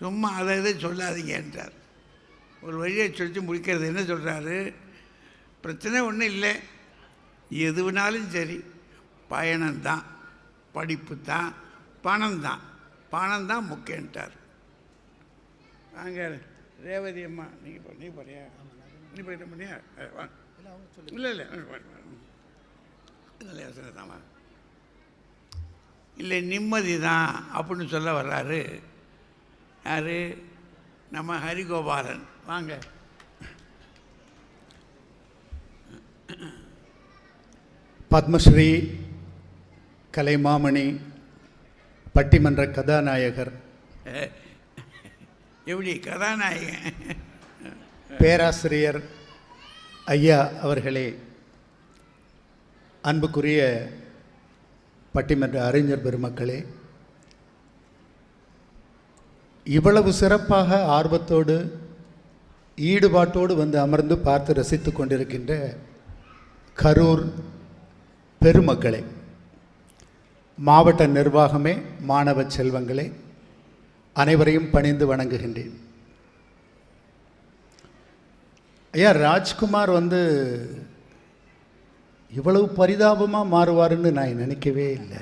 சும்மா அதை இதை சொல்லாதீங்கன்றார். ஒரு வழியை சொல்லி முடிக்கிறது என்ன சொல்கிறாரு? பிரச்சனை ஒன்றும் இல்லை, எது வேணாலும் சரி, பயணம்தான், படிப்பு தான், பணம் தான், பணம் தான் முக்கியன்ட்டார். வாங்க ரேவதி அம்மா, நீங்கள் நீ போறியா? நீ போயிட்ட பண்ணியா? இல்லை இல்லை இல்லை யோசனை இல்லை, நிம்மதி தான் அப்படின்னு சொல்ல வர்றாரு. யார்? நம்ம ஹரிகோபாலன். வாங்க. பத்மஸ்ரீ, கலைமாமணி, பட்டிமன்ற கதாநாயகர், எப்படி கதாநாயகன், பேராசிரியர் ஐயா அவர்களே, அன்புக்குரிய பட்டிமன்ற அறிஞர் பெருமக்களே, இவ்வளவு சிறப்பாக ஆர்வத்தோடு ஈடுபாட்டோடு வந்து அமர்ந்து பார்த்து ரசித்து கொண்டிருக்கின்ற கரூர் பெருமக்களே, மாவட்ட நிர்வாகமே, மாணவ செல்வங்களே, அனைவரையும் பணிந்து வணங்குகின்றேன். ஐயா, ராஜ்குமார் வந்து இவ்வளவு பரிதாபமாக மாறுவாருன்னு நான் நினைக்கவே இல்லை.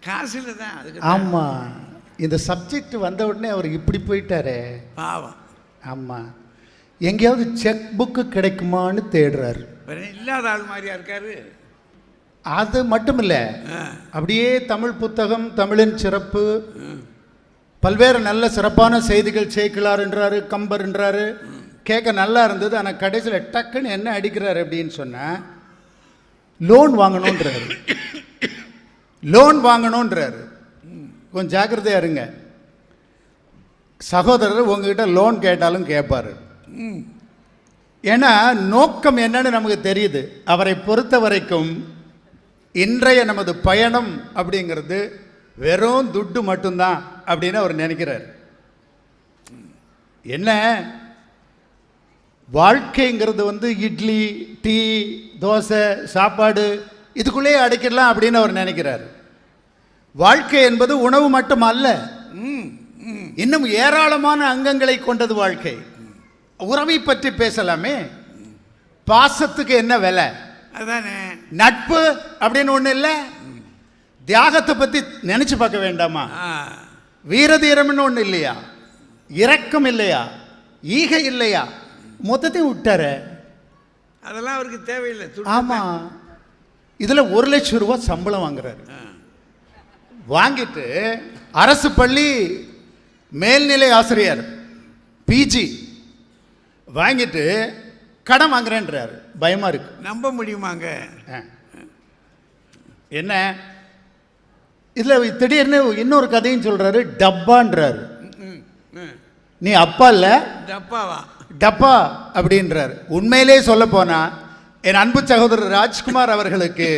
காசில் தான். ஆமாம், இந்த சப்ஜெக்ட் வந்த உடனே அவர் இப்படி போயிட்டாரே பாவம். ஆமாம், எங்கேயாவது செக் புக்கு கிடைக்குமான்னு தேடுறாரு. இல்லாத ஆள் மாதிரியா இருக்காரு. அது மட்டும் இல்லை, அப்படியே தமிழ் புத்தகம், தமிழின் சிறப்பு, பல்வேறு நல்ல சிறப்பான செய்திகள், சேக்கிழார் என்றாரு, கம்பர் என்றாரு, கேட்க நல்லா இருந்தது. ஆனால் கடைசியில் டக்குன்னு என்ன அடிக்கிறாரு அப்படின்னு சொன்னால், லோன் வாங்கணுன்றாரு. லோன் வாங்கணுன்றாரு. கொஞ்சம் ஜாக்கிரதையா இருங்க. சகோதரர் உங்ககிட்ட லோன் கேட்டாலும் கேட்பாரு. ஏன்னா நோக்கம் என்னன்னு நமக்கு தெரியுது. அவரை பொறுத்த வரைக்கும் இன்றைய நமது பயணம் அப்படிங்கிறது வெறும் துட்டு மட்டும்தான் அப்படின்னு அவர் நினைக்கிறார். என்ன வாழ்க்கைங்கிறது வந்து இட்லி, டீ, தோசை, சாப்பாடு இதுக்குள்ளேயே அடைக்கிடலாம் அப்படின்னு அவர் நினைக்கிறார். வாழ்க்கை என்பது உணவு மட்டும் அல்ல, இன்னும் ஏராளமான அங்கங்களை கொண்டது வாழ்க்கை. உறவை பற்றி பேசலாமே. பாசத்துக்கு என்ன விலை? அதானே. நட்பு அப்படின்னு ஒண்ணு இல்லை. தியாகத்தை பத்தி நினைச்சு பார்க்க வேண்டாமா? வீரதீரம்னு ஒண்ணு இல்லையா? இரக்கம் இல்லையா? ஈகை இல்லையா? மொத்தத்தையும் விட்டாரு. அதெல்லாம் அவருக்கு தேவையில்லை. ஆமா, இதுல 1 லட்சம் ரூபாய் சம்பளம் வாங்குறாரு. வாங்கிட்டு அரசு பள்ளி மேல்நிலை ஆசிரியர் பிஜி வாங்கிட்டு கடன் வாங்குறேன்றாரு. பயமா இருக்கு. நம்ப முடியுமாங்க? என்ன இதுல திடீர்னு இன்னொரு கதையும் சொல்றாரு. டப்பான்றாரு. நீ அப்பா இல்ல, டப்பாவா? டப்பா அப்படின்றார். உண்மையிலே சொல்ல போனா என் அன்பு சகோதரர் ராஜ்குமார் அவர்களுக்கு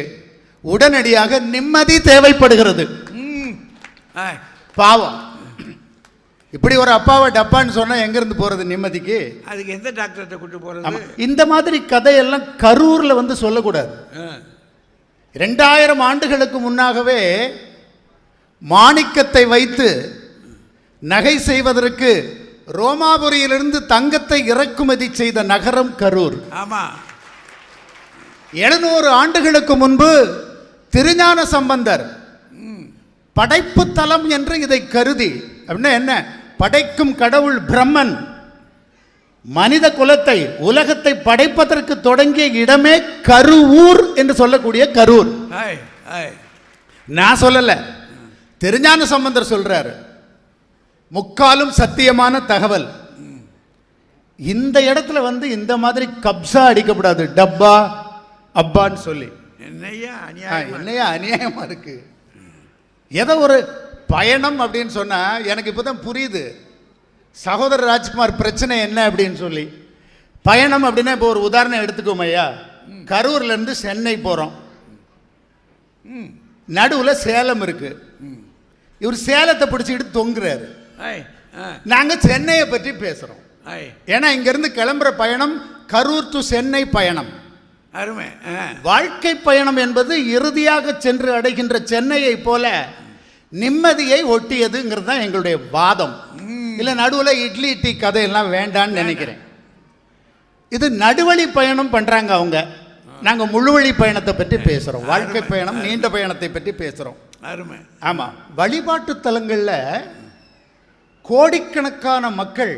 உடனடியாக நிம்மதி தேவைப்படுகிறது. பாவம், இப்படி ஒரு அப்பாவை டப்பான்னு சொன்னா எங்க இருந்து போறது நிம்மதிக்கு? அதுக்கு எந்த டாக்டர்கிட்ட கூட்டு போறது? இந்த மாதிரி கதையெல்லாம் கரூர்ல வந்து சொல்லக்கூடாது. 2000 ஆண்டுகளுக்கு முன்னாகவே மாணிக்கத்தை வைத்து நகை செய்வதற்கு ரோமாபுரியிலிருந்து தங்கத்தை இறக்குமதி செய்த நகரம் கரூர். ஆமா. 700 ஆண்டுகளுக்கு முன்பு திருஞான சம்பந்தர் படைப்பு தலம் என்று இதை கருதி, அப்படின்னா என்ன, படைக்கும் கடவுள் பிரம்மன் மனித குலத்தை உலகத்தை படைப்பதற்கு தொடங்கிய இடமே கருவூர் என்று சொல்லக்கூடிய கரூர். நான் சொல்லல, திருஞான சம்பந்தர் சொல்றாரு. முக்காலும் சத்தியமான தகவல். இந்த இடத்துல வந்து இந்த மாதிரி கப்சா அடிக்கப்படாது, டப்பா அப்பான்னு சொல்லி. என்னையா அநியாயமா இருக்கு. ஏதோ ஒரு பயணம் அப்படின்னு சொன்னா எனக்கு இப்போதான் புரியுது சகோதரர் ராஜ்குமார் பிரச்சனை என்ன அப்படின்னு சொல்லி. பயணம் அப்படின்னா இப்போ ஒரு உதாரணம் எடுத்துக்கோம் ஐயா. கரூர்ல இருந்து சென்னை போறோம், நடுவில் சேலம் இருக்கு. இவர் சேலத்தை பிடிச்சிக்கிட்டு தொங்குறாரு. நாங்க சென்னையை பற்றி பேசுறோம். ஏன்னா இங்க இருந்து கிளம்புற பயணம் கரூர் டு சென்னை பயணம். அருமை. வாழ்க்கை பயணம் என்பது இறுதியாக சென்று அடைகின்ற சென்னையை போல நிம்மதியை ஒட்டியதுங்கிறது தான் எங்களுடைய வாதம். இல்ல நடுவில் இட்லி டீ கதையெல்லாம் வேண்டான்னு நினைக்கிறேன். இது நடுவழி பயணம் பண்றாங்க அவங்க. நாங்க முழுவழி பயணத்தை பற்றி பேசுறோம். வாழ்க்கை பயணம், நீண்ட பயணத்தை பற்றி பேசுறோம். அருமை. ஆமா. வழிபாட்டு தலங்கள்ல கோடிக்கணக்கான மக்கள்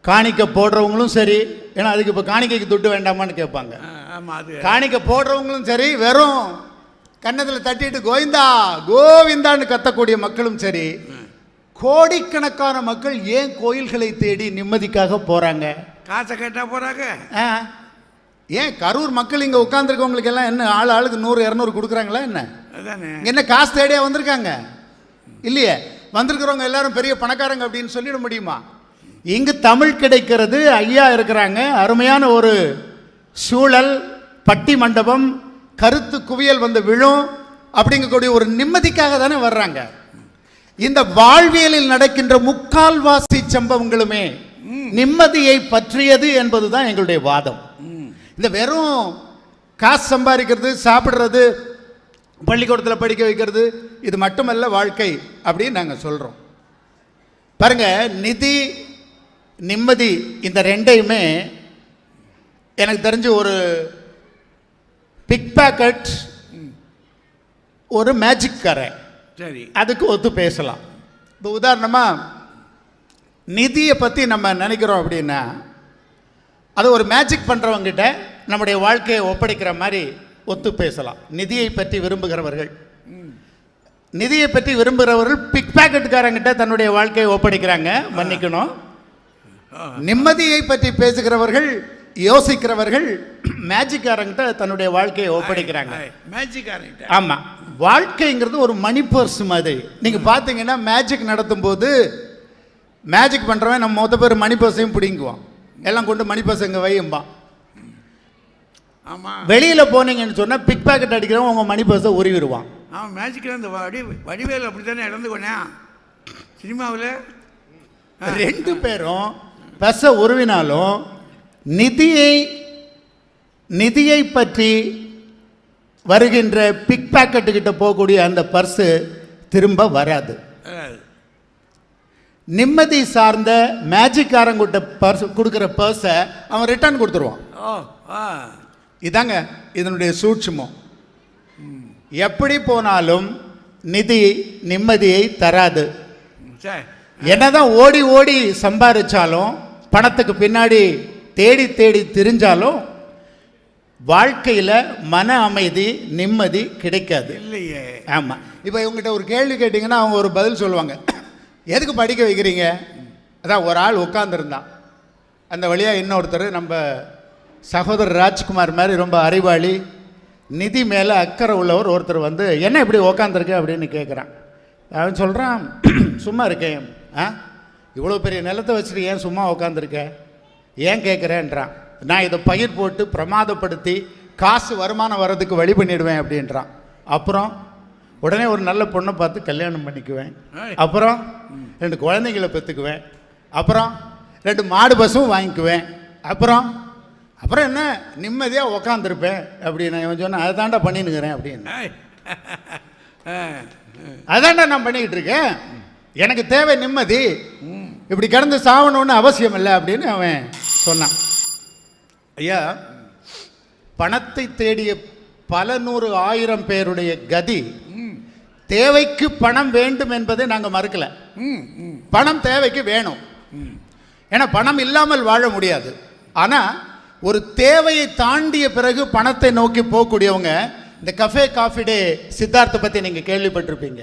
காணிக்க போடுறவங்களும் சரி, ஏன்னா அதுக்கு இப்போ காணிக்கைக்கு துட்டு வேண்டாமான்னு கேட்பாங்க. காணிக்க போடுறவங்களும் சரி, வெறும் கன்னத்தில் தட்டிட்டு கோவிந்தா கோவிந்தான்னு கத்தக்கூடிய மக்களும் சரி, கோடிக்கணக்கான மக்கள் ஏன் கோயில்களை தேடி நிம்மதிக்காக போறாங்க? காசை கேட்டா போறாங்க. ஏன் கரூர் மக்கள் இங்க உட்கார்ந்துருக்கவங்களுக்கு எல்லாம் என்ன ஆளுக்கு 100-200 கொடுக்குறாங்களா என்ன? என்ன காசு தேடியா வந்திருக்காங்க? இல்லையே. வந்திருக்கிறவங்க எல்லாரும் பெரிய பணக்காரங்க அப்படின்னு சொல்லிட முடியுமா? இங்கு தமிழ் கிடைக்கிறது, ஐயா இருக்கிறாங்க, அருமையான ஒரு சூழல், பட்டி மண்டபம், கருத்து குவியல் வந்து விழும் அப்படிங்கக்கூடிய ஒரு நிம்மதிக்காக தானே வர்றாங்க. இந்த வாழ்வியலில் நடக்கின்ற முக்கால்வாசி சம்பவங்களுமே நிம்மதியை பற்றியது என்பதுதான் எங்களுடைய வாதம். இந்த வெறும் காசு சம்பாதிக்கிறது, சாப்பிடுறது, பள்ளிக்கூடத்தில் படிக்க வைக்கிறது, இது மட்டுமல்ல வாழ்க்கை அப்படின்னு நாங்கள் சொல்றோம். பாருங்க, நிதி நிம்மதி இந்த ரெண்டையுமே எனக்கு தெரிஞ்சு ஒரு பிக் பாக்கெட், ஒரு மேஜிக் காரை, சரி, அதுக்கு ஒத்து பேசலாம். இப்போ உதாரணமாக நிதியை பற்றி நம்ம நினைக்கிறோம் அப்படின்னா, அது ஒரு மேஜிக் பண்ணுறவங்கிட்ட நம்முடைய வாழ்க்கையை ஒப்படைக்கிற மாதிரி ஒத்து பேசலாம். நிதியை பற்றி விரும்புகிறவர்கள் பிக் பாக்கெட்டுக்காரங்கிட்ட தன்னுடைய வாழ்க்கையை ஒப்படைக்கிறாங்க, மன்னிக்கணும். நிம்மதியை பற்றி பேசுகிறவர்கள், யோசிக்கிறவர்கள் மேஜிக்காரங்கிட்ட தன்னுடைய வாழ்க்கையை ஒப்படைக்கிறாங்க. ஆமா, வாழ்க்கைங்கிறது ஒரு மணி பர்ஸ் மாதிரி. நீங்க பாத்தீங்கன்னா மேஜிக் நடத்தும் போது மேஜிக் பண்றவன் நம்ம மொத்த பேர் மணி பர்ஸையும் பிடிங்குவான், எல்லாம் கொண்டு மணி பர்ஸ் எங்க வையும்பான். வெளியில போனீங்கன்னு சொன்னா பிக் பாக்கெட் அடிக்கிறவன் உங்க மணி பர்ஸை உருவிடுவான். மேஜிக்கில் அந்த வடிவேல் அப்படித்தானே இழந்து போனேன் சினிமாவில். 2 பேரும் பர்ஸை உருவினாலும் நிதியை பற்றி வருகின்ற பிக் பாக்கெட்டுக்கிட்ட போகக்கூடிய அந்த பர்ஸு திரும்ப வராது. நிம்மதி சார்ந்த மேஜிக்காரங்கிட்ட பர்ஸ் கொடுக்குற பர்ஸை அவன் ரிட்டர்ன் கொடுத்துருவான். இதாங்க இதனுடைய சூட்சுமம். எப்படி போனாலும் நிதி நிம்மதியை தராது. என்னதான் ஓடி ஓடி சம்பாதிச்சாலும், பணத்துக்கு பின்னாடி தேடி தேடி திரிஞ்சாலும் வாழ்க்கையில் மன அமைதி நிம்மதி கிடைக்காது. இல்லையே. ஆமாம். இப்போ இவங்ககிட்ட ஒரு கேள்வி கேட்டிங்கன்னா அவங்க ஒரு பதில் சொல்லுவாங்க. எதுக்கு படிக்க வைக்கிறீங்க? அதான் ஒரு ஆள் உட்காந்துருந்தான், அந்த வழியாக இன்னொருத்தர் நம்ம சகோதரர் ராஜ்குமார் மாதிரி ரொம்ப அறிவாளி, நிதி மேலே அக்கறை உள்ளவர் ஒருத்தர் வந்து என்ன இப்படி உக்காந்துருக்க அப்படின்னு கேட்குறான். அவன் சொல்கிறான், சும்மா இருக்கேன். இவ்வளோ பெரிய நிலத்தை வச்சுட்டு ஏன் சும்மா உக்காந்துருக்க, ஏன் கேட்குறேன்றான். நான் இதை பயிர் போட்டு பிரமாதப்படுத்தி காசு வருமானம் வர்றதுக்கு வழி பண்ணிடுவேன் அப்படின்றான். அப்புறம் உடனே ஒரு நல்ல பொண்ணை பார்த்து கல்யாணம் பண்ணிக்குவேன். அப்புறம் 2 குழந்தைங்களை பெற்றுக்குவேன். அப்புறம் 2 மாடு பசும் வாங்கிக்குவேன். அப்புறம் அப்புறம் என்ன நிம்மதியாக உக்காந்துருப்பேன் அப்படின்னு இவன் சொன்னேன். அதை தாண்டா பண்ணினுக்கிறேன் அப்படின்னு. அதாண்டா நான் பண்ணிக்கிட்டு இருக்கேன். எனக்கு தேவை நிம்மதி, இப்படி கிடந்து சாவணும்னு அவசியம் இல்லை அப்படின்னு அவன் சொன்னான். ஐயா, பணத்தை தேடிய பல 100 1000 பேருடைய கதி தேவைக்கு பணம் வேண்டும் என்பதை நாங்கள் மறுக்கல. பணம் தேவைக்கு வேணும், ஏன்னா பணம் இல்லாமல் வாழ முடியாது. ஆனால் ஒரு தேவையை தாண்டிய பிறகு பணத்தை நோக்கி போகக்கூடியவங்க, இந்த கஃபே காஃபி டே சித்தார்த்தை பற்றி நீங்கள் கேள்விப்பட்டிருப்பீங்க.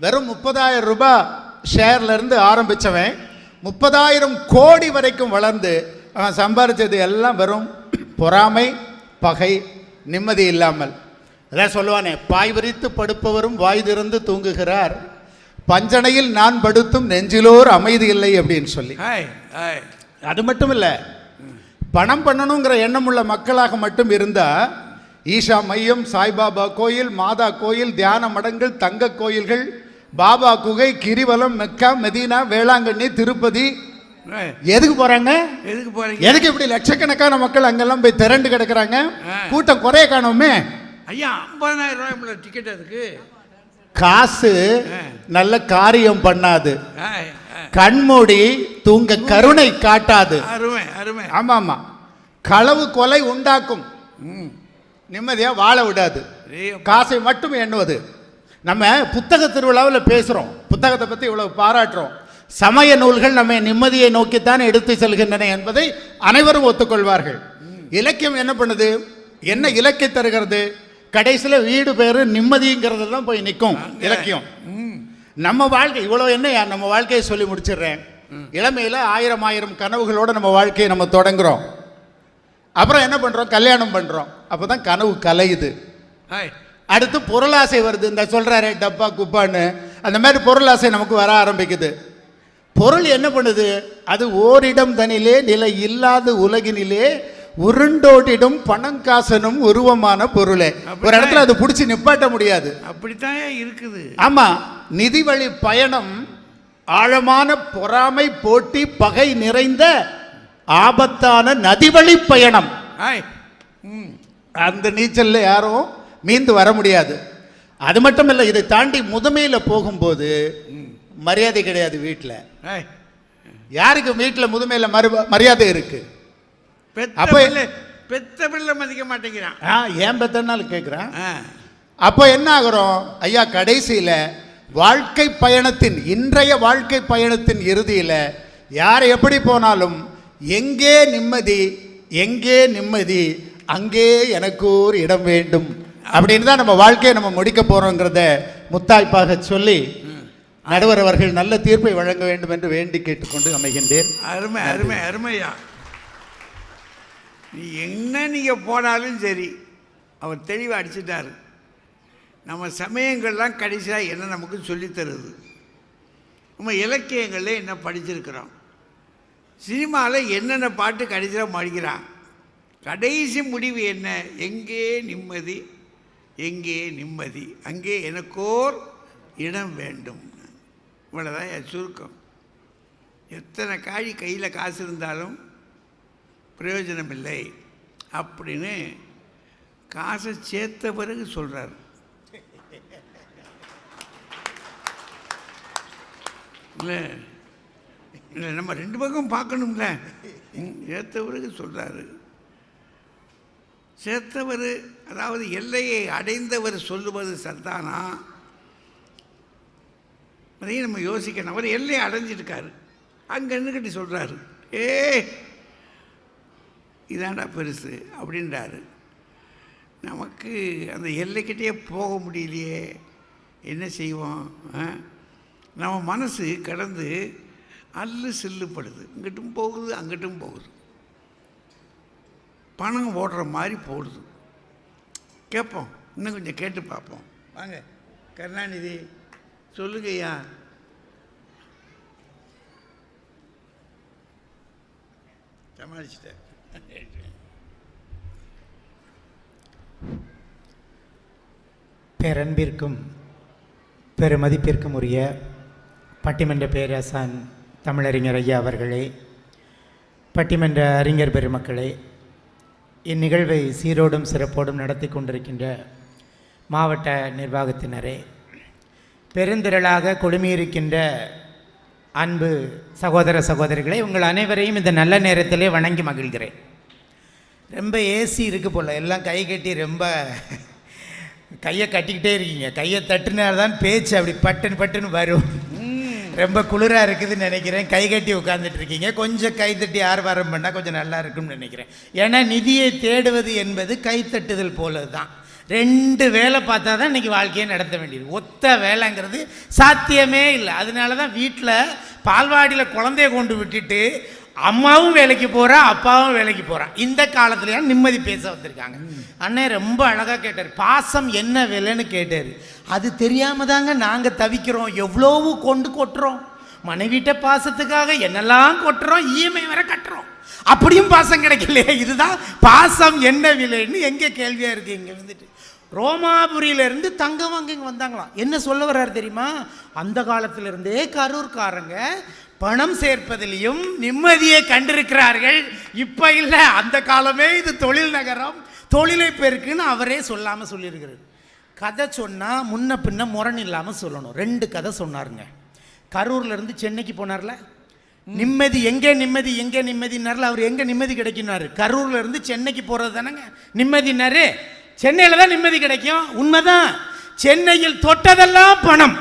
வெறும் 30,000 ரூபாய் ஷேர்லேருந்து ஆரம்பித்தவன் 30,000 கோடி வரைக்கும் வளர்ந்து அவன் சம்பாதிச்சது எல்லாம் வெறும் பொறாமை, பகை, நிம்மதி இல்லாமல். அதான் சொல்லுவானே, பாய் விரித்து படுப்பவரும் வாய் திறந்து தூங்குகிறார், பஞ்சனையில் நான் படுத்தும் நெஞ்சிலோர் அமைதி இல்லை அப்படின்னு சொல்லி. அது மட்டும் இல்லை, பணம் பண்ணணுங்கிற எண்ணம் உள்ள மக்களாக மட்டும் இருந்தால் ஈஷா மையம், சாய்பாபா கோயில், மாதா கோயில், தியான மடங்கள், தங்க கோயில்கள், பாபா குகை, கிரிவலம், மெக்கா, மெதீனா, வேளாங்கண்ணி, திருப்பதி, எதுக்கு போறாங்க? எதுக்கு இப்படி லட்சக்கணக்கான மக்கள் அங்கெல்லாம் போய் திரண்டு கிடக்குறாங்க? கூட்டம் குறைய காணோமே. ஐயா 50,000 ரூபாய் டிக்கெட். அதுக்கு காசு நல்ல காரியம் பண்ணாது, கண்மூடி தூங்க கருணை காட்டாது. ஆமா ஆமா, களவு கொலை உண்டாக்கும், நிம்மதியா வாழ விடாது, காசை மட்டும் எண்ணுவது. நம்ம புத்தக திருவிழாவில் பேசுறோம், புத்தகத்தை பத்தி இவ்வளவு பாராட்டுறோம். சமய நூல்கள் நம்ம நிம்மதியை நோக்கித்தான் எடுத்து செல்கின்றன என்பதை அனைவரும் ஒத்துக்கொள்வார்கள். இலக்கியம் என்ன பண்ணுது? என்ன இலக்கியம் தருகிறது? கடைசியில் வீடு பேரு நிம்மதிங்கிறதெல்லாம் போய் நிற்கும் இலக்கியம். நம்ம வாழ்க்கை இவ்வளோ என்ன, நம்ம வாழ்க்கையை சொல்லி முடிச்சிடுறேன். இளமையில் 1000 கனவுகளோட நம்ம வாழ்க்கையை நம்ம தொடங்குறோம். அப்புறம் என்ன பண்ணுறோம்? கல்யாணம் பண்ணுறோம். அப்போ தான் கனவு கலையுது. அடுத்து பொருளாசை வருது. இந்த சொல்கிறாரே டப்பா குப்பான்னு, அந்த மாதிரி பொருளாசை நமக்கு வர ஆரம்பிக்குது. பொருள் என்ன பண்ணுது? அது ஓரிடம் தனிலே நிலை இல்லாத உலகினிலே உருண்டோடிடும் பணங்காசனும் உருவமான பொருளே. ஒரு இடத்துல அது பிடிச்சி நிப்பாட்ட முடியாது. அப்படித்தான் இருக்குது. ஆமா, நிதி வழி பயணம் ஆழமான பொறாமை, போட்டி, பகை நிறைந்த ஆபத்தான நதிவழி பயணம். அந்த நீச்சல்ல யாரும் மீண்டு வர முடியாது. அது மட்டும் இல்லை, இதை தாண்டி முதுமையில் போகும்போது மரியாதை கிடையாது. வீட்டில் யாருக்கு வீட்டில் முதுமையில் மரியாதை இருக்கு? அப்போ பெத்த பிள்ளை மதிக்க மாட்டேங்கிறான். ஏன் பெத்தனாலும் கேட்குறான். அப்போ என்ன ஆகிறோம் ஐயா? கடைசியில் வாழ்க்கை பயணத்தின், இன்றைய வாழ்க்கை பயணத்தின் இறுதியில் யார் எப்படி போனாலும் எங்கே நிம்மதி, எங்கே நிம்மதி, அங்கே எனக்கு ஒரு இடம் வேண்டும் அப்படின்னு தான் நம்ம வாழ்க்கையை நம்ம முடிக்க போகிறோங்கிறத முத்தாய்ப்பாக சொல்லி நடுவர் அவர்கள் நல்ல தீர்ப்பை வழங்க வேண்டும் என்று வேண்டி கேட்டுக்கொண்டு அமைகின்றேன். அருமை அருமை அருமையா. நீ என்ன நீங்கள் போனாலும் சரி, அவர் தெளிவாக அடிச்சிட்டாரு. நம்ம சமயங்கள்லாம் கடைசியாக என்ன நமக்கு சொல்லித்தருது, நம்ம இலக்கியங்களில் என்ன படிச்சிருக்கிறோம், சினிமாவில் என்னென்ன பாட்டு கடைசியாக மடிக்கிறான், கடைசி முடிவு என்ன? எங்கே நிம்மதி, எங்கே நிம்மதி, அங்கே எனக்கோர் இடம் வேண்டும். இவ்வளோதான் என் சுருக்கம். எத்தனை காழி கையில் காசு இருந்தாலும் பிரயோஜனம் இல்லை அப்படின்னு காசை சேர்த்த பிறகு சொல்கிறார். இல்லை இல்லை, நம்ம 2 பக்கம் பார்க்கணும்ல. சேர்த்த பிறகு சொல்கிறாரு. சேர்த்தவர், அதாவது எல்லையை அடைந்தவர் சொல்லுவது சரிதானா, அதையும் நம்ம யோசிக்கணும். அவர் எல்லையை அடைஞ்சிருக்காரு, அங்கே நின்றுக்கிட்டு சொல்கிறாரு, இதாண்டா பெருசு அப்படின்றாரு. நமக்கு அந்த எல்லைக்கிட்டே போக முடியலையே, என்ன செய்வோம்? நம்ம மனசு கடந்து அல்லு சில்லுப்படுது, இங்கிட்டும் போகுது அங்கிட்டும் போகுது, பணம் ஓடுற மாதிரி போடுது. கேட்போம், இன்னும் கொஞ்சம் கேட்டு பார்ப்போம். வாங்க கருணாநிதி சொல்லுங்கய்யா. சமாளிச்சிட்டேன். பேரன்பிற்கும் பெருமதிப்பிற்கும் உரிய பட்டிமன்ற பேராசான் தமிழறிஞர் ஐயா அவர்களே, பட்டிமன்ற அறிஞர் பெருமக்களே, இந்நிகழ்வை சீரோடும் சிறப்போடும் நடத்தி கொண்டிருக்கின்ற மாவட்ட நிர்வாகத்தினரே, பெருந்திரளாக குழுமியிருக்கின்ற அன்பு சகோதர சகோதரிகளை, உங்கள் அனைவரையும் இந்த நல்ல நேரத்திலே வணங்கி மகிழ்கிறேன். ரொம்ப ஏசி இருக்குது போல், எல்லாம் கை கட்டி ரொம்ப கையை கட்டிக்கிட்டே இருக்கீங்க. கையை தட்டுனால்தான் பேச்சு அப்படி பட்டுன்னு பட்டுன்னு வரும். ரொம்ப குளிராக இருக்குதுன்னு நினைக்கிறேன். கை கட்டி உட்காந்துட்டு இருக்கீங்க. கொஞ்சம் கைத்தட்டி ஆர்வாரம் பண்ணால் கொஞ்சம் நல்லா இருக்கும்னு நினைக்கிறேன். ஏன்னா நிதியை தேடுவது என்பது கைத்தட்டுதல் போல தான். 2 வேலை பார்த்தா தான் இன்றைக்கி வாழ்க்கையை நடத்த வேண்டியது. ஒத்த வேலைங்கிறது சாத்தியமே இல்லை. அதனால தான் வீட்டில் பால்வாடியில் குழந்தைய கொண்டு விட்டுட்டு அம்மாவும் வேலைக்கு போகிறா, அப்பாவும் வேலைக்கு போகிறான். இந்த காலத்துலையா நிம்மதி பேச வந்திருக்காங்க. அண்ணே ரொம்ப அழகாக கேட்டார், பாசம் என்ன விலைன்னு கேட்டார். அது தெரியாமல் தாங்க நாங்கள் தவிக்கிறோம். எவ்வளவு கொண்டு கொட்டுறோம், மனைவிட்ட பாசத்துக்காக என்னெல்லாம் கொட்டுறோம், இஎம்ஐ வர கட்டுறோம், அப்படியும் பாசம் கிடைக்கலையே. இதுதான் பாசம் என்ன விலைன்னு எங்கே கேள்வியாக இருக்குது. இங்கே வந்துட்டு ரோமாபுரியிலேருந்து தங்கம் வாங்க இங்கே வந்தாங்களாம். என்ன சொல்ல வர்றாரு தெரியுமா? அந்த காலத்திலிருந்தே கரூர்காரங்க பணம் சேர்ப்பதிலையும் நிம்மதியை கண்டிருக்கிறார்கள். இப்போ இல்லை, அந்த காலமே இது தொழில் நகரம், தொழிலை பெருக்குன்னு அவரே சொல்லாமல் சொல்லியிருக்கிறார். கதை சொன்னால் முன்ன பின்ன முரண் இல்லாமல் சொல்லணும். 2 கதை சொன்னாருங்க. கரூர்லேருந்து சென்னைக்கு போனார்ல, நிம்மதி எங்கே நிம்மதி எங்கே நிம்மதினார்ல. அவர் எங்கே நிம்மதி கிடைக்குனாரு? கரூர்லேருந்து சென்னைக்கு போகிறது தானேங்க நிம்மதினாரு. சென்னையில் தான் நிம்மதி கிடைக்கும். உண்மைதான். சென்னையில் தொட்டதெல்லாம் பணம்.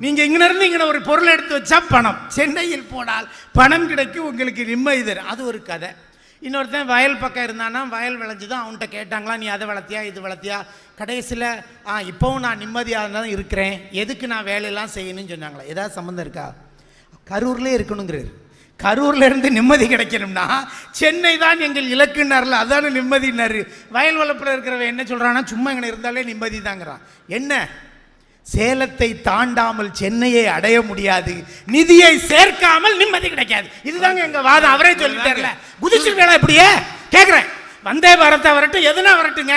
நீங்கள் இங்கிருந்து இங்கே ஒரு பொருள் எடுத்து வச்சா பணம். சென்னையில் போனால் பணம் கிடைக்கும், உங்களுக்கு நிம்மதி தரும். அது ஒரு கதை. இன்னொருத்தன் வயல் பக்கம் இருந்தானா, வயல் விளைஞ்சுதான். அவன்கிட்ட கேட்டாங்களா, நீ அதை வளர்த்தியா இது வளர்த்தியா? கடைசியில் இப்போவும் நான் நிம்மதியாக தான் இருக்கிறேன், எதுக்கு நான் வேலையெல்லாம் செய்யணும்னு சொன்னாங்களா. ஏதாவது சம்மந்தம் இருக்கா? கரூர்லேயே இருக்கணுங்கிறார். கரூரில் இருந்து நிம்மதி கிடைக்கணும்னா சென்னை தான் எங்கள் இலக்குன்னார்ல, அதான நிம்மதினாரு. வயல் வளர்ப்பில் இருக்கிறவன் என்ன சொல்கிறான்னா, சும்மா இங்கே இருந்தாலே நிம்மதி தாங்கிறான். என்ன, சேலத்தை தாண்டாமல் சென்னையை அடைய முடியாது, நிதியை சேர்க்காமல் நிம்மதி கிடைக்காது. இதுதாங்க எங்க வாதம். அவரே சொல்லிட்டார்ல. குதிச்சிருக்கா இப்படியே கேட்குறேன். வந்தே பாரத்தை வரட்டும், எதுனா வரட்டுங்க,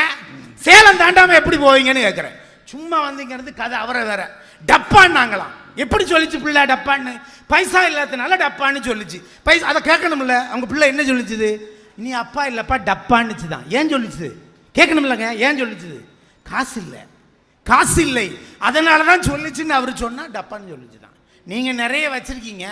சேலம் தாண்டாம எப்படி போவீங்கன்னு கேட்குறேன். சும்மா வந்தீங்கிறது கதை. அவரை வேற டப்பான்னாங்களாம். எப்படி சொல்லிச்சு பிள்ளை டப்பான்னு? பைசா இல்லாதனால டப்பான்னு சொல்லிச்சு. பைசா அதை கேட்கணும்ல. அவங்க பிள்ளை என்ன சொல்லிச்சுது? நீ அப்பா இல்லப்பா டப்பான்னுச்சு தான். ஏன் சொல்லிச்சுது கேட்கணும்லங்க. ஏன் சொல்லிச்சுது? காசு இல்லை, காசு இல்லை, அதனால தான் சொல்லிச்சுன்னு அவர் சொன்னால் டப்பான்னு சொல்லிச்சு தான். நீங்கள் நிறைய வச்சுருக்கீங்க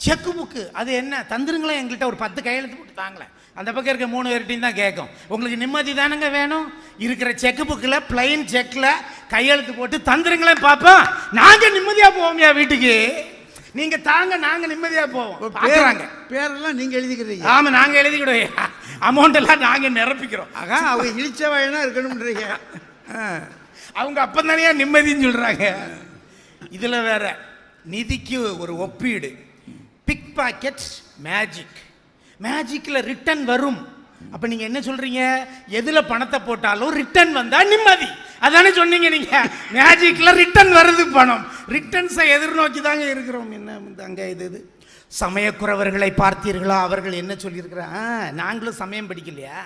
செக்கு புக்கு, அது என்ன தந்துருங்களேன் எங்கள்கிட்ட ஒரு 10 கையெழுத்து போட்டு தாங்களேன். அந்த பக்கம் இருக்க 3 பேர்ட்டையும் தான் கேட்கும். உங்களுக்கு நிம்மதி தானுங்க வேணும். இருக்கிற செக்கு புக்கில் பிளைன் செக்கில் கையெழுத்து போட்டு தந்துருங்களேன் பார்ப்போம். நாங்கள் நிம்மதியாக போவோம்யா வீட்டுக்கு. நீங்கள் தாங்க, நாங்கள் நிம்மதியாக போவோம். பார்க்குறாங்க. பேரெல்லாம் நீங்கள் எழுதிக்கிறீங்க? ஆமாம், நாங்கள் எழுதிக்கிடுவோம். அமௌண்ட் எல்லாம் நாங்கள் நிரப்பிக்கிறோம். ஆகா, அவங்க இழிச்ச வயனா இருக்கணும்ன்றீங்க. அவங்க அப்பந்தானே நிம்மதின்னு சொல்கிறாங்க. இதில் வேற நிதிக்கு ஒரு ஒப்பீடு. Big pocket magic. மேஜிக்கில் ரிட்டர்ன் வரும். அப்போ நீங்கள் என்ன சொல்கிறீங்க? எதில் பணத்தை போட்டாலும் ரிட்டர்ன் வந்தால் நிம்மதி, அதானே சொன்னீங்க நீங்கள். மேஜிக்கில் ரிட்டர்ன் வருது பணம். ரிட்டர்ன்ஸை எதிர்நோக்கி தாங்க இருக்கிறோம். என்ன அங்கே இது சமயக்குறவர்களை பார்த்தீர்களா? அவர்கள் என்ன சொல்லியிருக்கிறாங்க? நாங்களும் சமயம் படிக்கலையா?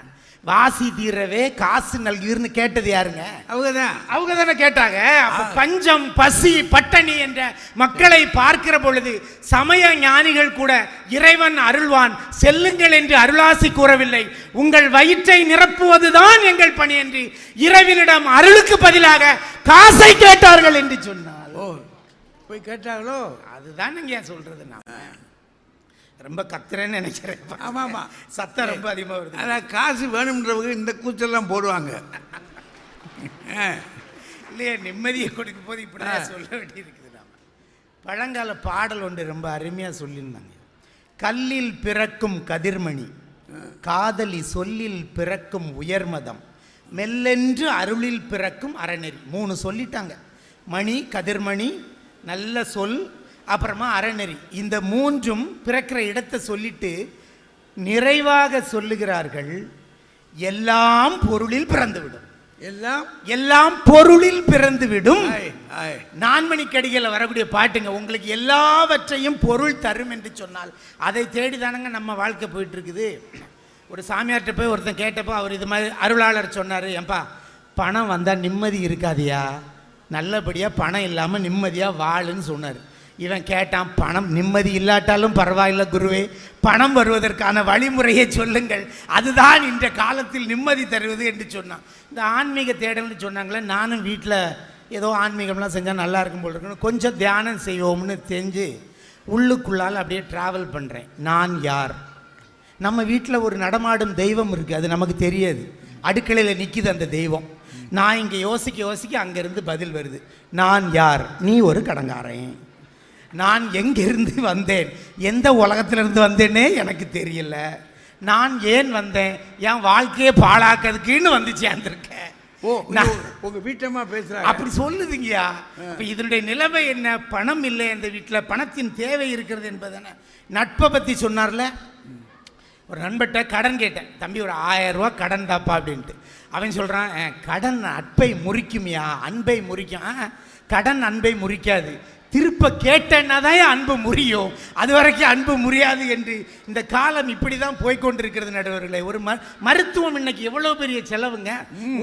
வாசி தீரவே காசு நல்கின்னு கேட்டது யாருங்க? அவங்க தானே கேட்டாங்க. அப்ப பஞ்சம் பசி பட்டணி என்ற மக்களை பார்க்கிற பொழுது சமய ஞானிகள் கூட இறைவன் அருள்வான் செல்லுங்கள் என்று அருளாசி கூறவில்லை. உங்கள் வயிற்றை நிரப்புவதுதான் எங்கள் பணி என்று இறைவனிடம் அருளுக்கு பதிலாக காசை கேட்டார்கள் என்று சொன்னார். ஓ, போய் கேட்டாங்களோ? அதுதான் நீங்க சொல்றது. நான் ரொம்ப கத்துறேன்னு நினைக்கிறேன். ஆமாம் ஆமாம், சத்தம் ரொம்ப அதிகமாக வருது. அதான் காசு வேணுன்றவங்க இந்த கூச்செல்லாம் போடுவாங்க இல்லையா? நிம்மதியை கொடுக்கும் போது இப்படிதான் சொல்ல வேண்டியிருக்குது. நாம் பழங்கால பாடல் ஒன்று ரொம்ப அருமையாக சொல்லியிருந்தாங்க. கல்லில் பிறக்கும் கதிர்மணி, காதலி சொல்லில் பிறக்கும் உயர்மதம், மெல்லென்று அருளில் பிறக்கும் அறநெறி. 3 சொல்லிட்டாங்க. மணி, கதிர்மணி, நல்ல சொல், அப்புறமா அறநெறி. இந்த 3ம் பிறக்கிற இடத்தை சொல்லிட்டு நிறைவாக சொல்லுகிறார்கள், எல்லாம் பொருளில் பிறந்துவிடும். எல்லாம் பொருளில் பிறந்துவிடும். 4 மணிக்கடிகளில் வரக்கூடிய பாட்டுங்க. உங்களுக்கு எல்லாவற்றையும் பொருள் தரும் என்று சொன்னால் அதை தேடிதானங்க நம்ம வாழ்க்கை போயிட்டு இருக்குது. ஒரு சாமியார்கிட்ட போய் ஒருத்தன் கேட்டப்போ அவர் இது மாதிரி அருளாளர் சொன்னார், ஏன்பா பணம் வந்தால் நிம்மதி இருக்காதியா நல்லபடியாக பணம் இல்லாமல் நிம்மதியாக வாழுன்னு சொன்னார். இவன் கேட்டான், பணம் நிம்மதி இல்லாட்டாலும் பரவாயில்ல குருவே, பணம் வருவதற்கான வழிமுறையை சொல்லுங்கள், அதுதான் இந்த காலத்தில் நிம்மதி தருவது என்று சொன்னான். இந்த ஆன்மீக தேடல்னு சொன்னாங்களே, நானும் வீட்டில் ஏதோ ஆன்மீகம்லாம் செஞ்சால் நல்லா இருக்கும் போல் இருக்குன்னு கொஞ்சம் தியானம் செய்வோம்னு தெரிஞ்சு உள்ளுக்குள்ளால் அப்படியே ட்ராவல் பண்ணுறேன். நான் யார்? நம்ம வீட்டில் ஒரு நடமாடும் தெய்வம் இருக்குது, அது நமக்கு தெரியாது. அடுக்கலையில் நிற்கிது அந்த தெய்வம். நான் இங்கே யோசிக்க யோசிக்க அங்கேருந்து பதில் வருது. நான் யார்? நீ ஒரு கடங்காரன். நான் எங்கிருந்து வந்தேன், எந்த உலகத்திலிருந்து வந்தேன்னே எனக்கு தெரியல. நான் ஏன் வந்தேன், என் வாழ்க்கையை பாழாக்கிறதுக்குன்னு வந்து சேர்ந்துருக்கேன். ஓ, உங்கள் வீட்டம்மா பேசுகிறாங்க அப்படி சொல்லுதுங்கய்யா. இப்போ இதனுடைய நிலைமை என்ன? பணம் இல்லை அந்த வீட்டில், பணத்தின் தேவை இருக்கிறது என்பதானே. நட்பை பற்றி சொன்னார்ல, ஒரு நண்பர்கிட்ட கடன் கேட்டேன், தம்பி ஒரு 1000 ரூபா கடன் தாப்பா அப்படின்ட்டு. அவன் சொல்கிறான், கடன் அன்பை முறிக்குமியா, அன்பை முறிக்கும். கடன் அன்பை முறிக்காது, திருப்ப கேட்டேன்னா தான் அன்பு முறியும், அது வரைக்கும் அன்பு முறியாது என்று இந்த காலம் இப்படி தான் போய்கொண்டிருக்கிறது நடுவர்களே. ஒரு மருத்துவம் இன்னைக்கு எவ்வளோ பெரிய செலவுங்க.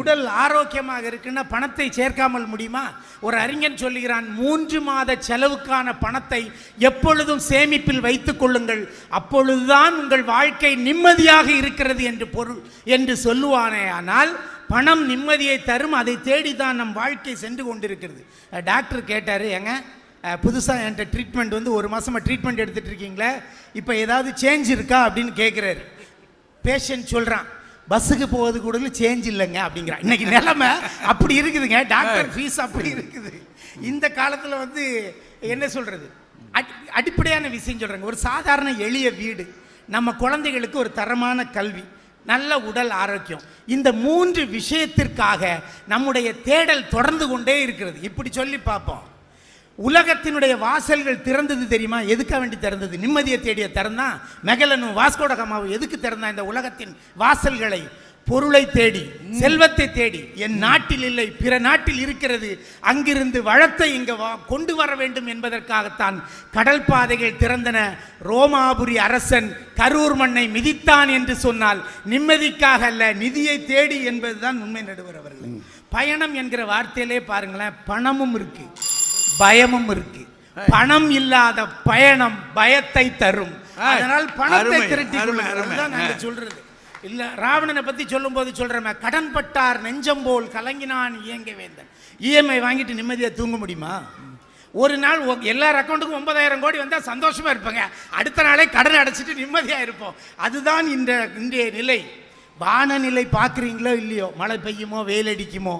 உடல் ஆரோக்கியமாக இருக்குன்னா பணத்தை சேர்க்காமல் முடியுமா? ஒரு அறிஞன் சொல்லுகிறான், 3 மாத செலவுக்கான பணத்தை எப்பொழுதும் சேமிப்பில் வைத்துக் கொள்ளுங்கள், அப்பொழுதுதான் உங்கள் வாழ்க்கை நிம்மதியாக இருக்கிறது என்று பொருள் என்று சொல்லுவானே. ஆனால் பணம் நிம்மதியை தரும், அதை தேடி தான் நம் வாழ்க்கை சென்று கொண்டிருக்கிறது. டாக்டர் கேட்டார், ஏங்க புதுசாக என்கிட்ட ட்ரீட்மெண்ட் வந்து 1 மாதமாக ட்ரீட்மெண்ட் எடுத்துகிட்டு இருக்கீங்களே, இப்போ ஏதாவது சேஞ்ச் இருக்கா அப்படின்னு கேட்குறாரு. பேஷண்ட் சொல்கிறான், பஸ்ஸுக்கு போவது கூட சேஞ்ச் இல்லைங்க அப்படிங்கிறான். இன்னைக்கு நிலைமை அப்படி இருக்குதுங்க, டாக்டர் ஃபீஸ் அப்படி இருக்குது. இந்த காலத்தில் வந்து என்ன சொல்கிறது, அடிப்படையான விஷயம் சொல்கிறாங்க. ஒரு சாதாரண எளிய வீடு, நம்ம குழந்தைகளுக்கு ஒரு தரமான கல்வி, நல்ல உடல் ஆரோக்கியம், இந்த 3 விஷயத்திற்காக நம்முடைய தேடல் தொடர்ந்து கொண்டே இருக்கிறது. இப்படி சொல்லி பார்ப்போம், உலகத்தினுடைய வாசல்கள் திறந்தது தெரியுமா? எதுக்காக வேண்டி திறந்தது? நிம்மதியை தேடிய திறந்தான். மெகலனும் வாஸ்கோடகாமாவும் எதுக்கு திறந்தான் இந்த உலகத்தின் வாசல்களை? பொருளை தேடி, செல்வத்தை தேடி. என் நாட்டில் இல்லை, பிற நாட்டில் இருக்கிறது, அங்கிருந்து வளத்தை இங்க கொண்டு வர வேண்டும் என்பதற்காகத்தான் கடல் பாதைகள் திறந்தன. ரோமாபுரி அரசன் கரூர் மண்ணை மிதித்தான் என்று சொன்னால் நிம்மதிக்காக அல்ல, நிதியை தேடி என்பதுதான் உண்மை நடுவர் அவர்கள். பயணம் என்கிற வார்த்தையிலே பாருங்களேன், பணமும் இருக்கு, பயமும் இருக்கு. பணம் இல்லாத பயணம் பயத்தை தரும். அதனால் பணத்தை திரட்டி கொள்ளுங்கள் நாங்க சொல்றது இல்ல. ராவணனை பத்தி சொல்லும் போது சொல்றேன், கடன் பட்டார் நெஞ்சம் போல் கலங்கினான் இயங்க வேந்தன். இஎம்ஐ வாங்கிட்டு நிம்மதியா தூங்க முடியுமா? ஒரு நாள் எல்லார் அக்கௌண்ட்டுக்கும் 9000 கோடி வந்தா சந்தோஷமா இருப்பாங்க, அடுத்த நாளே கடன் அடைச்சிட்டு நிம்மதியா இருப்போம். அதுதான் இன்றைய நிலை. வானநிலை பார்க்குறீங்களோ இல்லையோ, மழை பெய்யுமோ வெயில் அடிக்குமோ,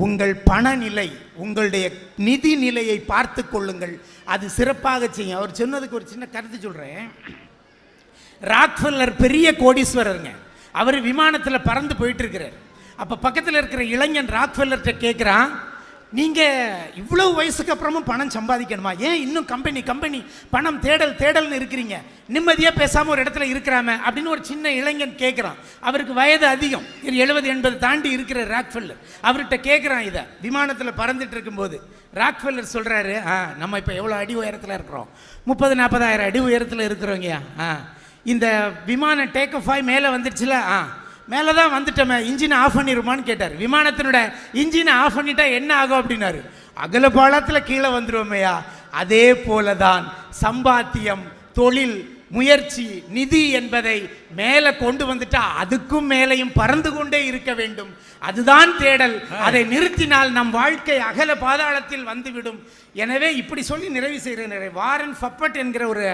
உங்கள் பணநிலை, உங்களுடைய நிதி நிலையை பார்த்து கொள்ளுங்கள், அது சிறப்பாக செய்யும். அவர் சொன்னதுக்கு ஒரு சின்ன கருத்து சொல்கிறேன். ராக்ஃபெல்லர் பெரிய கோடீஸ்வரருங்க, அவர் விமானத்தில் பறந்து போயிட்டு இருக்கிறார். அப்போ பக்கத்தில் இருக்கிற இளைஞன் ராக்ஃபெல்லர்கிட்ட கேட்குறான், நீங்கள் இவ்வளவு வயசுக்கு அப்புறமும் பணம் சம்பாதிக்கணுமா? ஏன் இன்னும் கம்பெனி பணம் தேடல்னு இருக்கிறீங்க, நிம்மதியாக பேசாமல் ஒரு இடத்துல இருக்கிறாம அப்படின்னு ஒரு சின்ன இளைஞன் கேட்குறான். அவருக்கு வயது அதிகம், 70-80 தாண்டி இருக்கிற ராக்ஃபெல்லர். அவர்கிட்ட கேட்குறான் இதை, விமானத்தில் பறந்துட்டு இருக்கும்போது. ராக்ஃபெல்லர் சொல்கிறாரு, நம்ம இப்போ எவ்வளோ அடி உயரத்தில் இருக்கிறோம்? 30-40 அடி உயரத்தில் இருக்கிறோங்கய்யா. இந்த விமானம் டேக் ஆஃப் ஆகி மேலே வந்துடுச்சுல, மேலே தான் வந்துட்டோமே, இன்ஜினை ஆஃப் பண்ணிடுமான்னு கேட்டார். விமானத்தினோட இன்ஜினை ஆஃப் பண்ணிட்டா என்ன ஆகும் அப்படின்னாரு. அகல பாலத்தில் கீழே வந்துடுவோமையா. அதே போல தான் சம்பாத்தியம், தொழில், முயற்சி, நிதி என்பதை மேலே கொண்டு வந்துட்டா அதுக்கும் மேலையும் பறந்து கொண்டே இருக்க வேண்டும். அதுதான் தேடல். அதை நிறுத்தினால் நம் வாழ்க்கை அகல பாதாளத்தில் வந்துவிடும். எனவே இப்படி சொல்லி நிறைவு செய்கிறேன். வாரன் பஃபெட் என்கிற ஒரு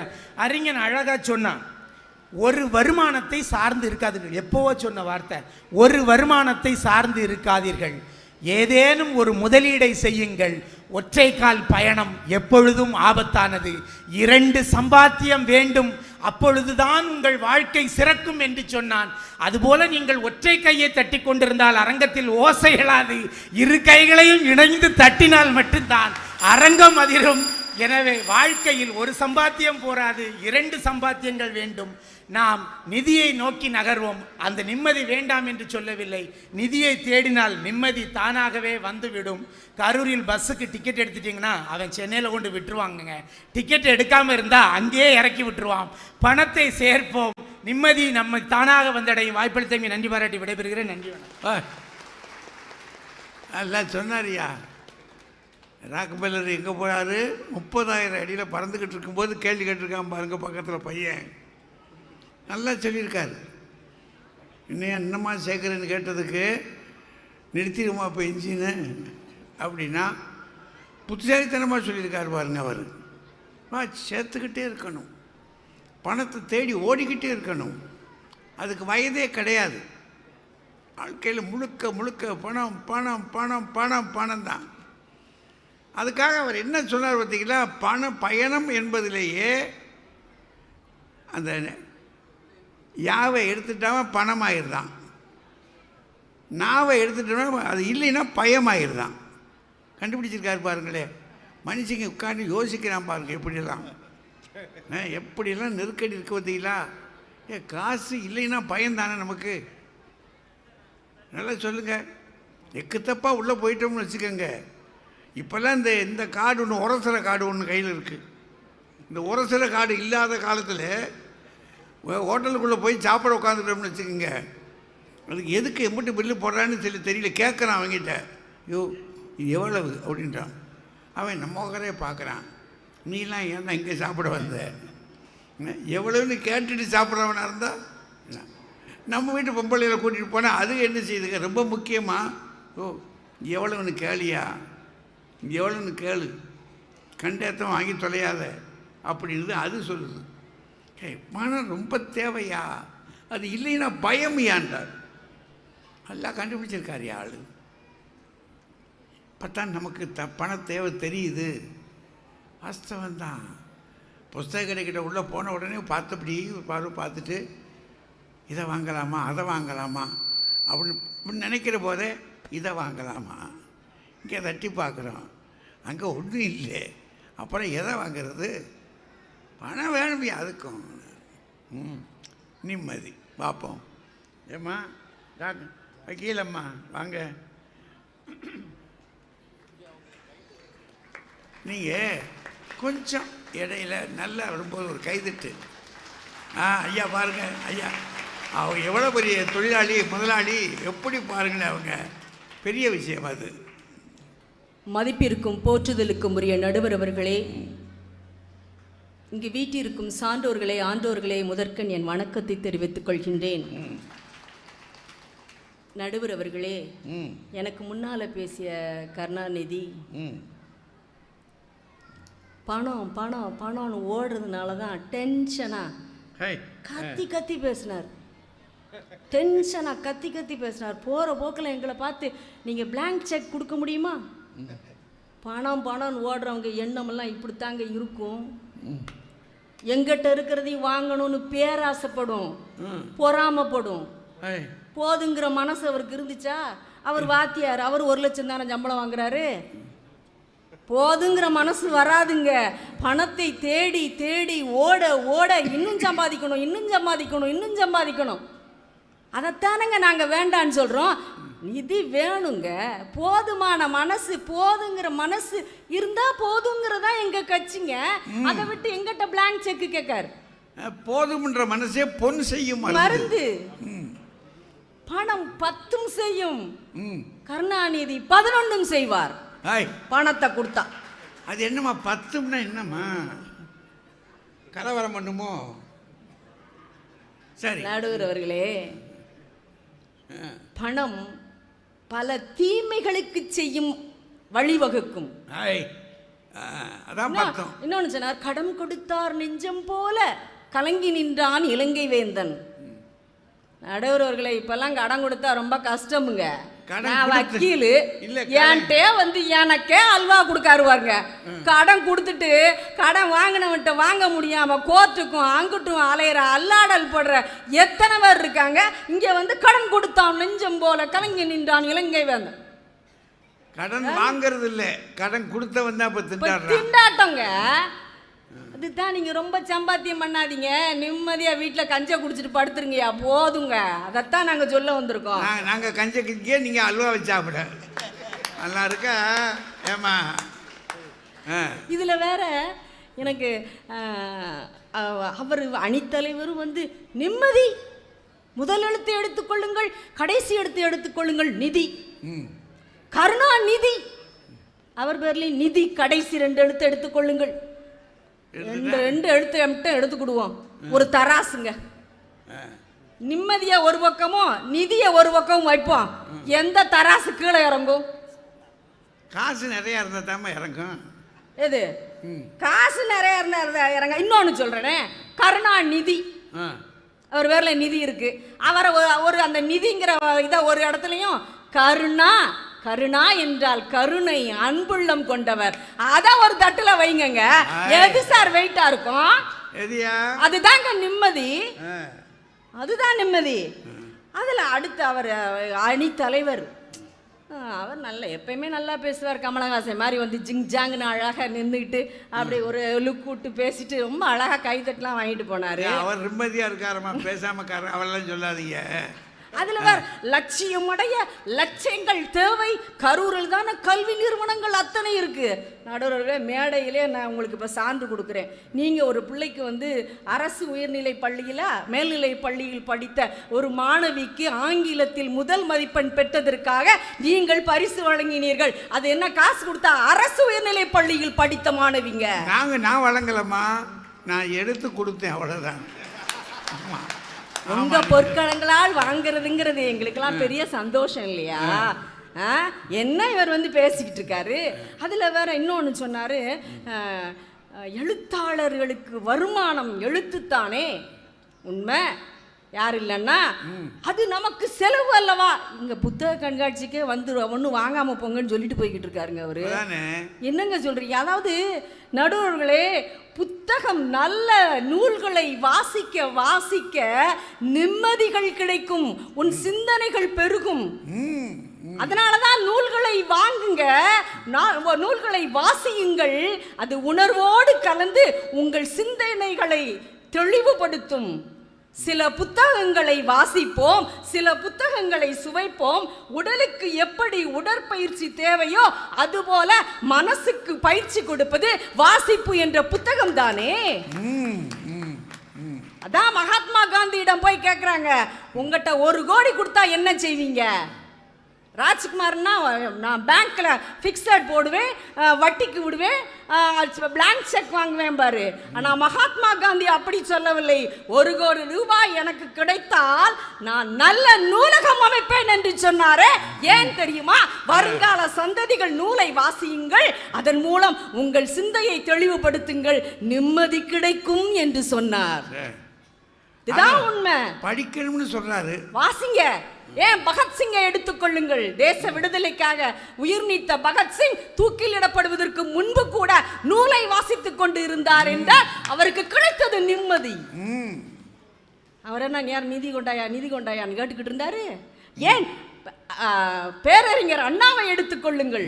அறிஞன் அழகா சொன்னான், ஒரு வருமானத்தை சார்ந்து இருக்காதீர்கள். எப்போவோ சொன்ன வார்த்தை, ஒரு வருமானத்தை சார்ந்து இருக்காதீர்கள், ஏதேனும் ஒரு முதலீடை செய்யுங்கள். ஒற்றை கால் பயணம் எப்பொழுதும் ஆபத்தானது. 2 சம்பாத்தியம் வேண்டும், அப்பொழுதுதான் உங்கள் வாழ்க்கை சிறக்கும் என்று சொன்னான். அதுபோல நீங்கள் ஒற்றை கையை தட்டி கொண்டிருந்தால் அரங்கத்தில் ஓசை எழாது. 2 கைகளையும் இணைந்து தட்டினால் மட்டும்தான் அரங்கம் அதிரும். எனவே வாழ்க்கையில் ஒரு சம்பாத்தியம் போராது, 2 சம்பாத்தியங்கள் வேண்டும். நாம் நிதியை நோக்கி நகர்வோம். அந்த நிம்மதி வேண்டாம் என்று சொல்லவில்லை, நிதியை தேடினால் நிம்மதி தானாகவே வந்துவிடும். கரூரில் பஸ்ஸுக்கு டிக்கெட் எடுத்துட்டிங்கன்னா அவன் சென்னையில் கொண்டு விட்டுருவாங்க. டிக்கெட் எடுக்காமல் இருந்தால் அங்கேயே இறக்கி விட்டுருவான். பணத்தை சேர்ப்போம், நிம்மதி நம்ம தானாக வந்தடையும். வாய்ப்பளித்தவங்க நன்றி பாராட்டி விடைபெறுகிறேன். நன்றி. நல்லா சொன்னாரியா. ராக்பெல்லர் எங்கே போகிறாரு? 30,000 அடியில் பறந்துக்கிட்டு இருக்கும்போது கேள்வி கேட்டிருக்கான் பாருங்க, பக்கத்தில் பையன் நல்லா சொல்லியிருக்காரு. இன்னும் என்னம்மா சேர்க்குறேன்னு கேட்டதுக்கு நிறுத்திடுமா இப்போ இன்ஜினு அப்படின்னா புத்திசாலித்தனமாக சொல்லியிருக்காரு பாருங்க. அவர் சேர்த்துக்கிட்டே இருக்கணும், பணத்தை தேடி ஓடிக்கிட்டே இருக்கணும், அதுக்கு வயதே கிடையாது. வாழ்க்கையில் முழுக்க முழுக்க பணம் பணம் பணம் பணம் பணம் தான். அதுக்காக அவர் என்ன சொன்னார் பார்த்தீங்களா? பயணம் என்பதிலேயே அந்த யாவை எடுத்துட்டாமல் பணமாயிருதான், நாவை எடுத்துட்டோம்னா அது இல்லைன்னா பயமாயிருதான். கண்டுபிடிச்சிருக்காரு பாருங்களே. மனுஷங்க உட்காந்து யோசிக்கிறான் பாருங்க, எப்படியெல்லாம் நெருக்கடி இருக்க பார்த்தீங்களா? காசு இல்லைன்னா பயந்தானே நமக்கு. நல்லா சொல்லுங்கள். எக்குத்தப்பாக உள்ளே போயிட்டோம்னு வச்சுக்கோங்க. இப்போல்லாம் இந்த கார்டு ஒன்று, உரசர கார்டு ஒன்று கையில் இருக்குது. இந்த உரசர கார்டு இல்லாத காலத்தில் ஹோட்டலுக்குள்ளே போய் சாப்பிட உட்காந்துட்டோம்னு வச்சுக்கோங்க, அதுக்கு எதுக்கு எம்பிட்டு பில்லு போடுறான்னு சொல்லி தெரியல. கேட்குறான் அவங்ககிட்ட, ஐயோ இது எவ்வளவு அப்படின்றான். அவன் நம்ம உக்கரையே பார்க்குறான், நீலாம் ஏன்னா இங்கே சாப்பிட வந்த, எவ்வளவுன்னு கேட்டுட்டு சாப்பிட்றவனாக இருந்தால். நம்ம வீட்டு பொம்பளையில் கூட்டிகிட்டு போனால் அது என்ன செய்யுதுங்க, ரொம்ப முக்கியமாக, ஓ எவ்வளவுன்னு கேளியா, எவ்வளோன்னு கேளு, கண்டேத்தம் வாங்கி தொலையாத அப்படின்னு அது சொல்லுது. பணம் ரொம்ப தேவையா, அது இல்லைன்னா பயமையான்றார். எல்லாம் கண்டுபிடிச்சிருக்காரு ஆள். இப்போ தான் நமக்கு பண தேவை தெரியுது. வாஸ்தவம் தான். புஸ்தக கடைக்கிட்ட உள்ளே போன உடனே பார்த்தபடி பார்த்துட்டு இதை வாங்கலாமா அதை வாங்கலாமா அப்படின்னு நினைக்கிற போதே இதை வாங்கலாமா, இங்கே தட்டி பார்க்குறோம், அங்கே ஒன்றும் இல்லை, அப்புறம் எதை வாங்கிறது? பணம் வேணும் அதுக்கும். நிம்மதி. பார்ப்போம். ஏம்மா டாக்டர் வக்கீலம்மா வாங்க. நீங்கள் கொஞ்சம் இடையில நல்லா வரும்போது ஒரு கைதட்டு. ஐயா பாருங்கள், ஐயா அவங்க எவ்வளோ பெரிய தொழிலாளி முதலாளி, எப்படி பாருங்களேன், அவங்க பெரிய விஷயம் அது. மதிப்பிற்கும் போற்றுதலுக்கும் உரிய நடுவர் அவர்களே, இங்கு வீட்டிற்கும் சான்றோர்களே ஆண்டோர்களே முதற்கண் என் வணக்கத்தை தெரிவித்துக் கொள்கின்றேன். நடுவர் அவர்களே, எனக்கு முன்னால் பேசிய கருணாநிதி பணம் பணம் பணம்னு ஓடுறதுனால தான் டென்ஷனாக கத்தி கத்தி பேசினார். டென்ஷனாக கத்தி கத்தி பேசினார். போகிற போக்கில் எங்களை பார்த்து நீங்கள் பிளாங்க் செக் கொடுக்க முடியுமா? பணம் பணம்னு ஓடுறவங்க எண்ணமெல்லாம் இப்படித்தாங்க இருக்கும். எங்கிட்ட இருக்கிறதையும் வாங்கணும்னு பேராசைப்படும், பொறாமப்படும். போதுங்கிற மனசு அவருக்கு இருந்துச்சா? அவர் வாத்தியார், அவர் 1 லட்சம் தானே சம்பளம் வாங்குறாரு. போதுங்கிற மனசு வராதுங்க. பணத்தை தேடி தேடி ஓட ஓட இன்னும் சம்பாதிக்கணும் இன்னும் சம்பாதிக்கணும் இன்னும் சம்பாதிக்கணும். அதைத்தானங்க நாங்கள் வேண்டான்னு சொல்கிறோம். நிதி வேணுங்க, போதுமான மனசு, போதுங்கிற மனசு இருந்தால் போதுங்கிறதா எங்கள் கட்சிங்க. அதை விட்டு எங்கிட்ட பிளாங்க் செக்கு கேட்காரு. போதும்ன்ற மனசே பொன் செய்யும் மருந்து. பணம் 10 செய்யும், கருணாநிதி 11 செய்வார். பணத்தை கொடுத்தா அது என்னம்மா 10ன்னா என்னம்மா கலவரம் பண்ணுமோ? சரி நடுவர் அவர்களே, பணம் பல தீமைகளுக்கு செய்யும் வழிவகுக்கும். இன்னொன்னு சொன்னார், கடன் கொடுத்தார் நெஞ்சம் போல கலங்கி நின்றான் இலங்கை வேந்தன். நடுவர் அவர்களே, இப்பெல்லாம் கடன் கொடுத்தா ரொம்ப கஷ்டமுங்க. வக்கீலு என்கிட்ட வந்து எனக்கே அல்வா கொடுக்காருவாருங்க. கடன் கொடுத்துட்டு கடன் வாங்கினவன்ட்ட வாங்க முடியாம கோர்ட்டுக்கும் அங்கிட்டும் அலையிற அல்லாடல் போடுற எத்தனை பேர் இருக்காங்க. இங்க வந்து கடன் கொடுத்தான் நெஞ்சம் போல கலங்கி நின்றான் இலங்கை வேந்தன். கடன் வாங்கறது இல்ல, கடன் கொடுத்தவன் தான் திண்டாட்டங்க. அதுதான் நீங்க ரொம்ப சம்பாத்தியம் பண்ணாதீங்க, நிம்மதியா வீட்டில் கஞ்சை குடிச்சிட்டு படுத்துருங்கயா, போதுங்க. அதைத்தான் நாங்க சொல்ல வந்திருக்கோம். நாங்க கஞ்சை குடிக்க நீங்க அல்வா வச்சு சாப்பிட நல்லா இருக்கா? ஏமா இதுல வேற எனக்கு அவர் அணித்தலைவரும் வந்து நிம்மதி, முதல் எழுத்து எடுத்துக்கொள்ளுங்கள், கடைசி எழுத்து எடுத்துக்கொள்ளுங்கள், நிதி, கருணாநிதி அவர் பேர்லேயும் நிதி கடைசி 2 எழுத்து எடுத்துக்கொள்ளுங்கள். 2 எழுத்து மட்டும் எடுத்துக்கிடுவோம். ஒரு தராசுங்க. நிம்மதியை ஒரு பக்கமும் நிதியை ஒரு பக்கமும் வைப்போம். எந்த தராசு கீழே இறங்கும்? காசு நிறையா இருந்தால் தாம்மா இறங்கும். எது காசு நிறைய இருந்தா இறங்க? இன்னொன்று சொல்கிறேனே, கருணாநிதி அவர் பேரில் நிதி இருக்கு. அவரை ஒரு அந்த நிதிங்கிற இதை ஒரு இடத்துலையும் கருணா என்றால் கருணை அன்புள்ளம் கொண்டவர், அத ஒரு தட்டுல வைங்க. எது சார் வெயிட்டா இருக்கும்? அதுதாங்க நிம்மதி. அதுதான் நிம்மதி. அதுல அடுத்து அவர் அணி தலைவர், அவர் நல்ல எப்பயுமே நல்லா பேசுவார். கமலஹாசன் மாதிரி வந்து ஜிங் ஜாங்னு அழகாக நின்றுக்கிட்டு அப்படி ஒரு லுக் விட்டு பேசிட்டு ரொம்ப அழகாக கைத்தட்டலாம் வாங்கிட்டு போனார். அவர் நிம்மதியாக இருக்காரமா, பேசாம அவெல்லாம் சொல்லாதீங்க. அதுல லட்சியமுடைய லட்சியங்கள் தேவை. கரூரில் தானே கல்வி நிறுவனங்கள் அத்தனை இருக்கு. நடுவர்களே, மேடையிலே நான் உங்களுக்கு இப்போ சான்று கொடுக்குறேன். நீங்கள் ஒரு பிள்ளைக்கு வந்து அரசு உயர்நிலை பள்ளியில் மேல்நிலை பள்ளியில் படித்த ஒரு மாணவிக்கு ஆங்கிலத்தில் முதல் மதிப்பெண் பெற்றதற்காக நீங்கள் பரிசு வழங்கினீர்கள். அது என்ன காசு கொடுத்தா? அரசு உயர்நிலை பள்ளியில் படித்த மாணவிங்க. நான் வழங்கலம்மா, நான் எடுத்து கொடுத்தேன், அவ்வளோதான். உங்க பொற்களங்களால் வாங்குறதுங்கிறது எங்களுக்கெல்லாம் பெரிய சந்தோஷம் இல்லையா? என்ன இவர் வந்து பேசிக்கிட்டு இருக்காரு. அதுல வேற இன்னொன்று சொன்னாரு, எழுத்தாளர்களுக்கு வருமானம் எழுத்துத்தானே உண்மை, யார் இல்லைன்னா அது நமக்கு செலவு அல்லவா? இங்க புத்தக கண்காட்சிக்கே வந்து ஒன்றும் வாங்காம போங்கன்னு சொல்லிட்டு போய்கிட்டு இருக்காருங்க அவரு. என்னங்க சொல்றீங்க? அதாவது நடுவர்களே, புத்தகம் நல்ல நூல்களை வாசிக்க வாசிக்க நிம்மதிகள் கிடைக்கும், உன் சிந்தனைகள் பெருகும். அதனாலதான் நூல்களை வாங்குங்க, நூல்களை வாசியுங்கள். அது உணர்வோடு கலந்து உங்கள் சிந்தனைகளை தெளிவுபடுத்தும். சில புத்தகங்களை வாசிப்போம், சில புத்தகங்களை சுவைப்போம். உடலுக்கு எப்படி உடற்பயிற்சி தேவையோ அதுபோல மனசுக்கு பயிற்சி கொடுப்பது வாசிப்பு என்ற புத்தகம் தானே. அதான் மகாத்மா காந்தியிடம் போய் கேட்குறாங்க, உங்கள்கிட்ட 1 கோடி கொடுத்தா என்ன செய்வீங்க? ராஜ்குமார்னா நான் பேங்க்ல ஃபிக்ஸட் போடுவேன், வட்டிக்கு விடுவேன், பிளாங்க் செக் வாங்குவேன் பாரு. ஆனால் மகாத்மா காந்தி அப்படி சொல்லவில்லை. 1 கோடி ரூபாய் எனக்கு கிடைத்தால் நான் நல்ல நூலகம் அமைப்பேன் என்று சொன்னாரே. ஏன் தெரியுமா? வருங்கால சந்ததிகள் நூலை வாசியுங்கள், அதன் மூலம் உங்கள் சிந்தையை தெளிவுபடுத்துங்கள், நிம்மதி கிடைக்கும் என்று சொன்னார். இதுதான் உண்மை. படிக்கணும்னு சொல்றாரு, வாசிங்க. ஏன் பகத்சிங்கை எடுத்துக்கொள்ளுங்கள். தேச விடுதலைக்காக உயிர் நீத்த பகத்சிங் தூக்கிலிடப்படுவதற்கு முன்பு கூட நூலை வாசித்துக் கொண்டு இருந்தார் என்றால் அவருக்கு கிடைத்தது நிம்மதி. அவர் என்ன யார் நிதி கொண்டாயான்னு கேட்டுக்கிட்டு இருந்தாரு. ஏன் பேரறிஞர் அண்ணாவை எடுத்துக்கொள்ளுங்கள்.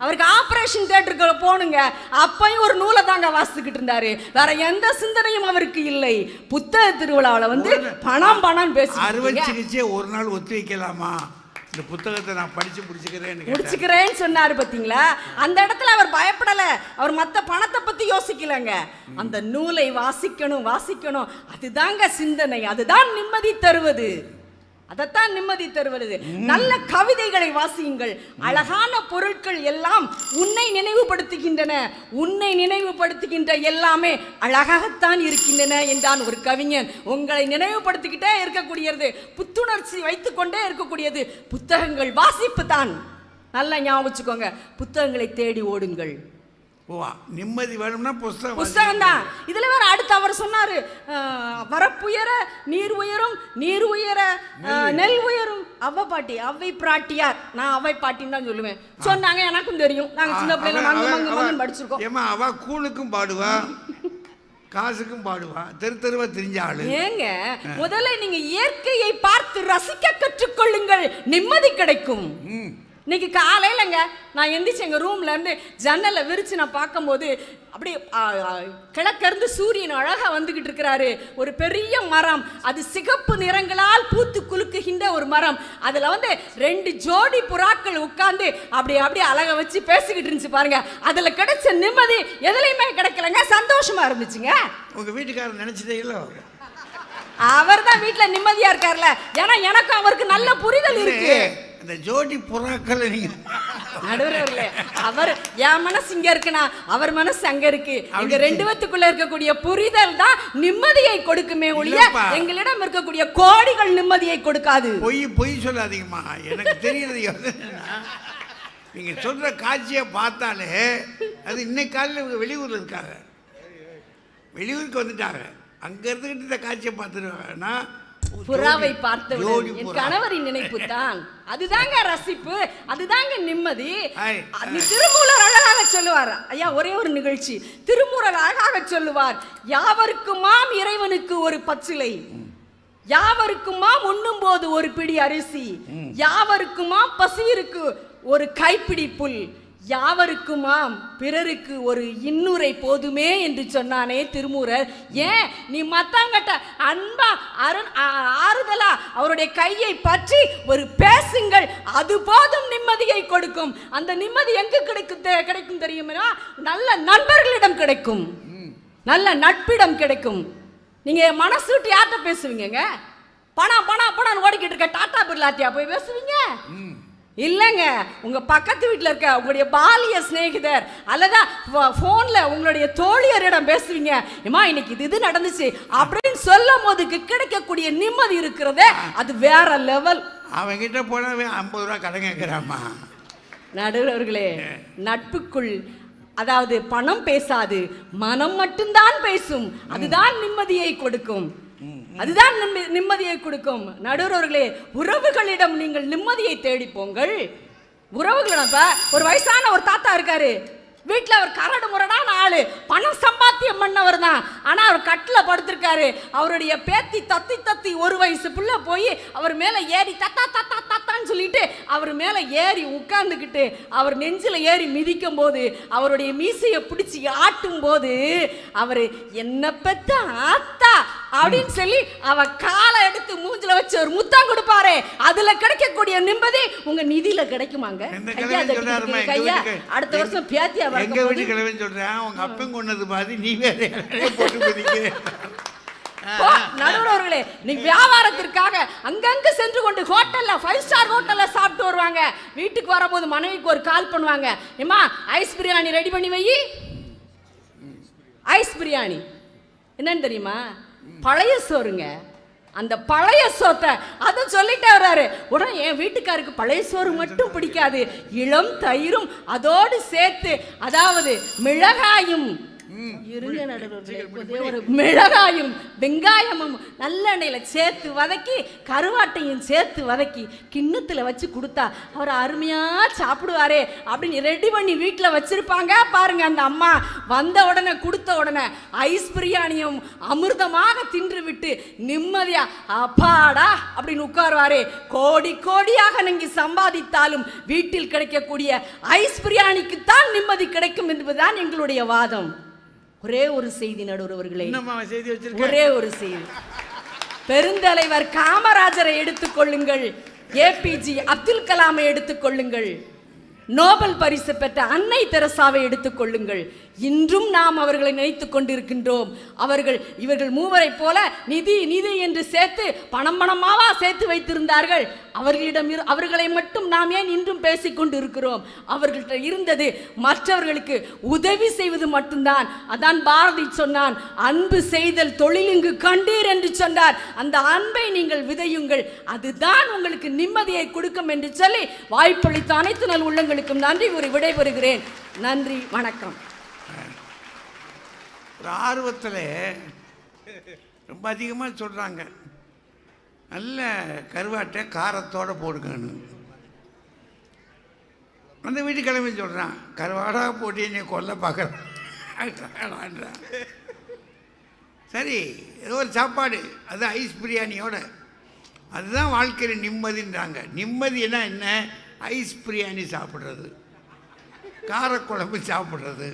அவருக்கு ஆபரேஷன் தியேட்டருக்கு போனுங்க, அப்பயும் ஒரு நூலை தாங்க வாசிச்சுக்கிட்டு இருந்தாரு. வேற எந்த சிந்தனையும் அவருக்கு இல்லை. புத்தக திருவிழாவில் வந்து பணம் பேசி அறுவை சிகிச்சை ஒரு நாள் ஒத்தி வைக்கலாமா? இந்த புத்தகத்தை நான் படிச்சு முடிச்சுக்கிறேன்னு சொன்னாரு. பாத்தீங்களா? அந்த இடத்துல அவர் பயப்படல. அவர் மத்த பணத்தை பத்தி யோசிக்கலங்க. அந்த நூலை வாசிக்கணும். அதுதாங்க சிந்தனை, அதுதான் நிம்மதி தருவது. அதைத்தான் நிம்மதி தருவது. நல்ல கவிதைகளை வாசியுங்கள். அழகான பொருட்கள் எல்லாம் உன்னை நினைவுபடுத்துகின்றன. உன்னை நினைவுபடுத்துகின்ற எல்லாமே அழகாகத்தான் இருக்கின்றன என்றான் ஒரு கவிஞன். உங்களை நினைவுபடுத்திக்கிட்டே இருக்கக்கூடியது, புத்துணர்ச்சி வைத்துக்கொண்டே இருக்கக்கூடியது புத்தகங்கள், வாசிப்பு தான். நல்லா ஞாபகம் வச்சுக்கோங்க. புத்தகங்களை தேடி ஓடுங்கள். நிம்மதி வேணும்னா புத்தகம் தான். இதுல வேற அடுத்து அவர் சொன்னாரு, வரப்புயர நீர் உயரும், நீர் உயர நெல் உயரும். அவ்வை பிராட்டியார், நான் அவ்வை பாட்டின்னு தான் சொல்லுவேன். சொன்னாங்க, எனக்கும் தெரியும். நாங்க சின்ன பிள்ளைங்க படிச்சிருக்கோம். ஏமா அவ கூழுக்கும் பாடுவா, காசுக்கும் பாடுவா, தெருவா தெரிஞ்ச ஆளு. ஏங்க, முதல்ல நீங்க இயற்கையை பார்த்து ரசிக்க கற்றுக்கொள்ளுங்கள், நிம்மதி கிடைக்கும். இன்னைக்கு காலையிலங்க நான் எந்திரிச்சு எங்கள் ரூம்ல இருந்து ஜன்னலை விரிச்சு நான் பார்க்கும்போது அப்படியே கிழக்கிருந்து சூரியன் அழகா வந்துகிட்டு இருக்கிறாரு. ஒரு பெரிய மரம், அது சிகப்பு நிறங்களால் பூத்து குலுக்குகின்ற ஒரு மரம். அதுல வந்து 2 ஜோடி புறாக்கள் உட்கார்ந்து அப்படியே அழகா வச்சு பேசிக்கிட்டு இருந்துச்சு பாருங்க. அதுல கிடைச்ச நிம்மதி எதுலையுமே கிடைக்கலங்க, சந்தோஷமா இருந்துச்சுங்க. உங்க வீட்டுக்காரர் நினைச்சதே இல்ல, அவர் தான் வீட்டுல நிம்மதியா இருக்காருல்ல. ஏன்னா எனக்கும் அவருக்கு நல்ல புரிதல் இருக்கு. இந்த ஜோடி புறாக்கள் நடுவர்களே, அவர் என் மனசு இங்க இருக்குன்னா அவர் மனசு அங்க இருக்கு. எங்க ரெண்டு பேத்துக்குள்ள இருக்கக்கூடிய புரிதல் தான் நிம்மதியை கொடுக்குமே ஒழிய எங்களிடம் இருக்கக்கூடிய கோடிகள் நிம்மதியை கொடுக்காது. பொய் சொல்லாதீங்கம்மா. எனக்கு தெரியுது நீங்க சொல்ற காட்சியை பார்த்தாலே அது இன்னைக்கு காலையில் வெளியூர்ல இருக்காங்க, வெளியூருக்கு வந்துட்டாங்க, அங்க இருந்துகிட்டு இந்த காட்சியை பார்த்துருவாங்கன்னா புறாவை பார்த்தவுடன் என் கணவரின் நினைப்பு தான். அதுதாங்க ரசிப்பு, அதுதாங்க நிம்மதி. திருமூலர் அழகாக சொல்லுவார். ஐயா, ஒரே ஒரு நிகழ்ச்சி. திருமூலர் அழகாக சொல்லுவார், யாவருக்குமாம் இறைவனுக்கு ஒரு பச்சிலை, யாவருக்குமாம் உண்ணும் போது ஒரு பிடி அரிசி, யாவருக்குமாம் பசியிருக்கு ஒரு கைப்பிடி புல், யாவருக்குமாம் பிறருக்கு ஒரு இன்னுரை போதுமே என்று சொன்னானே திருமூரர். ஏன் நீ மத்தவங்கிட்ட அன்பா ஆறுதலா அவருடைய கையை பற்றி ஒரு பேசுங்கள், அது போதும் நிம்மதியை கொடுக்கும். அந்த நிம்மதி எங்கு கிடைக்கும் தெரியுமா? நல்ல நண்பர்களிடம் கிடைக்கும், நல்ல நட்பிடம் கிடைக்கும். நீங்க மனசு விட்டு யார்கிட்ட பேசுவீங்க? பணம் பணம் பணம் ஓடிக்கிட்டு இருக்க டாடா பிர்லாத்தியா போய் பேசுவீங்க? இல்லைங்க, உங்க பக்கத்து வீட்டில் இருக்க உங்களுடைய பாலிய சிநேகிதர் அல்லது போன்ல உங்களுடைய தோழியரிடம் பேசுவீங்க. ஏமா இன்னைக்கு இது நடந்துச்சு அப்படின்னு சொல்லும் போது கிடைக்கக்கூடிய நிம்மதி இருக்கிறதே அது வேற லெவல். அவங்கிட்ட போனவே 50 ரூபா கடன் கேட்கிறாமா. நடுவர்களே, நட்புக்குள் அதாவது பணம் பேசாது, மனம் மட்டும்தான் பேசும். அதுதான் நிம்மதியை கொடுக்கும், அதுதான் நிம்மதியை கொடுக்கும். நடுவர்களே, உறவுகளிடம் நீங்கள் நிம்மதியை தேடி போங்கள். உறவுகளிடம் ஒரு வயசான ஒரு தாத்தா இருக்காரு, வீட்டில் அவர் கரடு முரடான ஆளு, பணம் சம்பாத்தியம் பண்ணவர் தான். ஆனால் அவர் கட்டில் படுத்திருக்காரு. அவருடைய பேத்தி தத்தி தத்தி 1 வயசு புள்ள போய் அவர் மேலே ஏறி தத்தா தத்தா தத்தான்னு சொல்லிட்டு அவர் மேலே ஏறி உட்கார்ந்துக்கிட்டு அவர் நெஞ்சில் ஏறி மிதிக்கும் போது அவருடைய மீசையை பிடிச்சி ஆட்டும் போது அவர் என்ன பெத்த ஆத்தா அப்படின்னு சொல்லி அவ காலை எடுத்து மூஞ்சில வச்சு ஒரு முத்தம் கொடுப்பாரு. அதுல கிடைக்கக்கூடிய நிம்மதி உங்க நிதியில கிடைக்குமாங்க? கையா அடுத்த வருஷம் பேத்தியா எங்க வீட்டு கிழமை சொல்றேன், உங்க அப்பன் கொண்டது மாதிரி நீ வேற போட்டு குதிக்க. நடுவர்களே, நீ வியாபாரத்திற்காக அங்கங்க சென்று கொண்டு ஹோட்டல்ல 5 ஸ்டார் ஹோட்டல்ல சாப்பிட்டு வருவாங்க. வீட்டுக்கு வரும்போது மனைவிக்கு ஒரு கால் பண்ணுவாங்க, ஏமா ஐஸ் பிரியாணி ரெடி பண்ணி வை. ஐஸ் பிரியாணி என்னன்னு தெரியுமா? பழைய சோறுங்க. அந்த பழைய சோத்தை அதை சொல்லிட்டே வர்றாரு. உடனே என் வீட்டுக்காருக்கு பழைய சோறு மட்டும் பிடிக்காது, இளம் தயிரும் அதோடு சேர்த்து, அதாவது மிளகாயும் இருங்க நடுவர்களே, ஒரு மிளகாயும் வெங்காயமும் நல்லெண்ணெயில சேர்த்து வதக்கி கருவாட்டையும் சேர்த்து வதக்கி கிண்ணத்துல வச்சு கொடுத்தா அவர் அருமையா சாப்பிடுவாரே அப்படின்னு ரெடி பண்ணி வீட்டில் வச்சிருப்பாங்க பாருங்க. அந்த அம்மா வந்த உடனே கொடுத்த உடனே ஐஸ் பிரியாணியும் அமிர்தமாக தின்று விட்டு நிம்மதியா அப்பாடா அப்படின்னு உட்காருவாரே. கோடி கோடியாக நீங்க சம்பாதித்தாலும் வீட்டில் கிடைக்கக்கூடிய ஐஸ் பிரியாணிக்கு தான் நிம்மதி கிடைக்கும் என்பதுதான் எங்களுடைய வாதம். ஒரே ஒரு செய்தி நடுவர்களே, ஒரே ஒரு செய்தி. பெருந்தலைவர் காமராஜரை எடுத்துக்கொள்ளுங்கள், ஏபிஜே அப்துல் கலாமை எடுத்துக்கொள்ளுங்கள், நோபல் பரிசு பெற்ற அன்னை தெரசாவை எடுத்துக்கொள்ளுங்கள். இன்றும் நாம் அவர்களை நினைத்துக் கொண்டிருக்கின்றோம். இவர்கள் மூவரை போல நிதி நிதி என்று சேர்த்து பணமாவா சேர்த்து வைத்திருந்தார்கள். அவர்களை மட்டும் நாம் ஏன் இன்றும் பேசிக்கொண்டு இருக்கிறோம்? அவர்கள்ட்ட இருந்தது மற்றவர்களுக்கு உதவி செய்வது மட்டும்தான். அதான் பாரதி சொன்னான், அன்பு செய்தல் தொழிலுங்கு கண்டீர் என்று சொன்னார். அந்த அன்பை நீங்கள் விதையுங்கள், அதுதான் உங்களுக்கு நிம்மதியை கொடுக்கும் என்று சொல்லி வாய்ப்பளித்த அனைத்து நல் உள்ளங்களுக்கும் நன்றி கூறி விடைபெறுகிறேன். நன்றி, வணக்கம். ஒரு ஆர்வத்தில் ரொம்ப அதிகமாக சொல்கிறாங்க, நல்ல கருவாட்டை காரத்தோடு போடுங்கன்னு. அந்த வீட்டு கிழமை சொல்கிறான், கருவாடாக போட்டு என்னை கொல்ல பார்க்குறான். சரி, ஏதோ ஒரு சாப்பாடு, அது ஐஸ் பிரியாணியோட, அதுதான் வாழ்க்கையில் நிம்மதின்றாங்க. நிம்மதினா என்ன? ஐஸ் பிரியாணி சாப்பிட்றது, காரக்குழம்பு சாப்பிட்றது,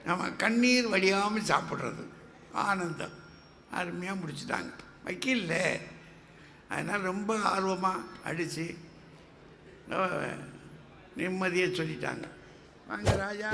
நம்ம கண்ணீர் வடியாமல் சாப்பிட்றது, ஆனந்தம். அருமையாக முடிச்சுட்டாங்க வக்கீல்ல. அதனால் ரொம்ப ஆர்வமாக அடித்து நிம்மதியை சொல்லிட்டாங்க. வாங்க ராஜா.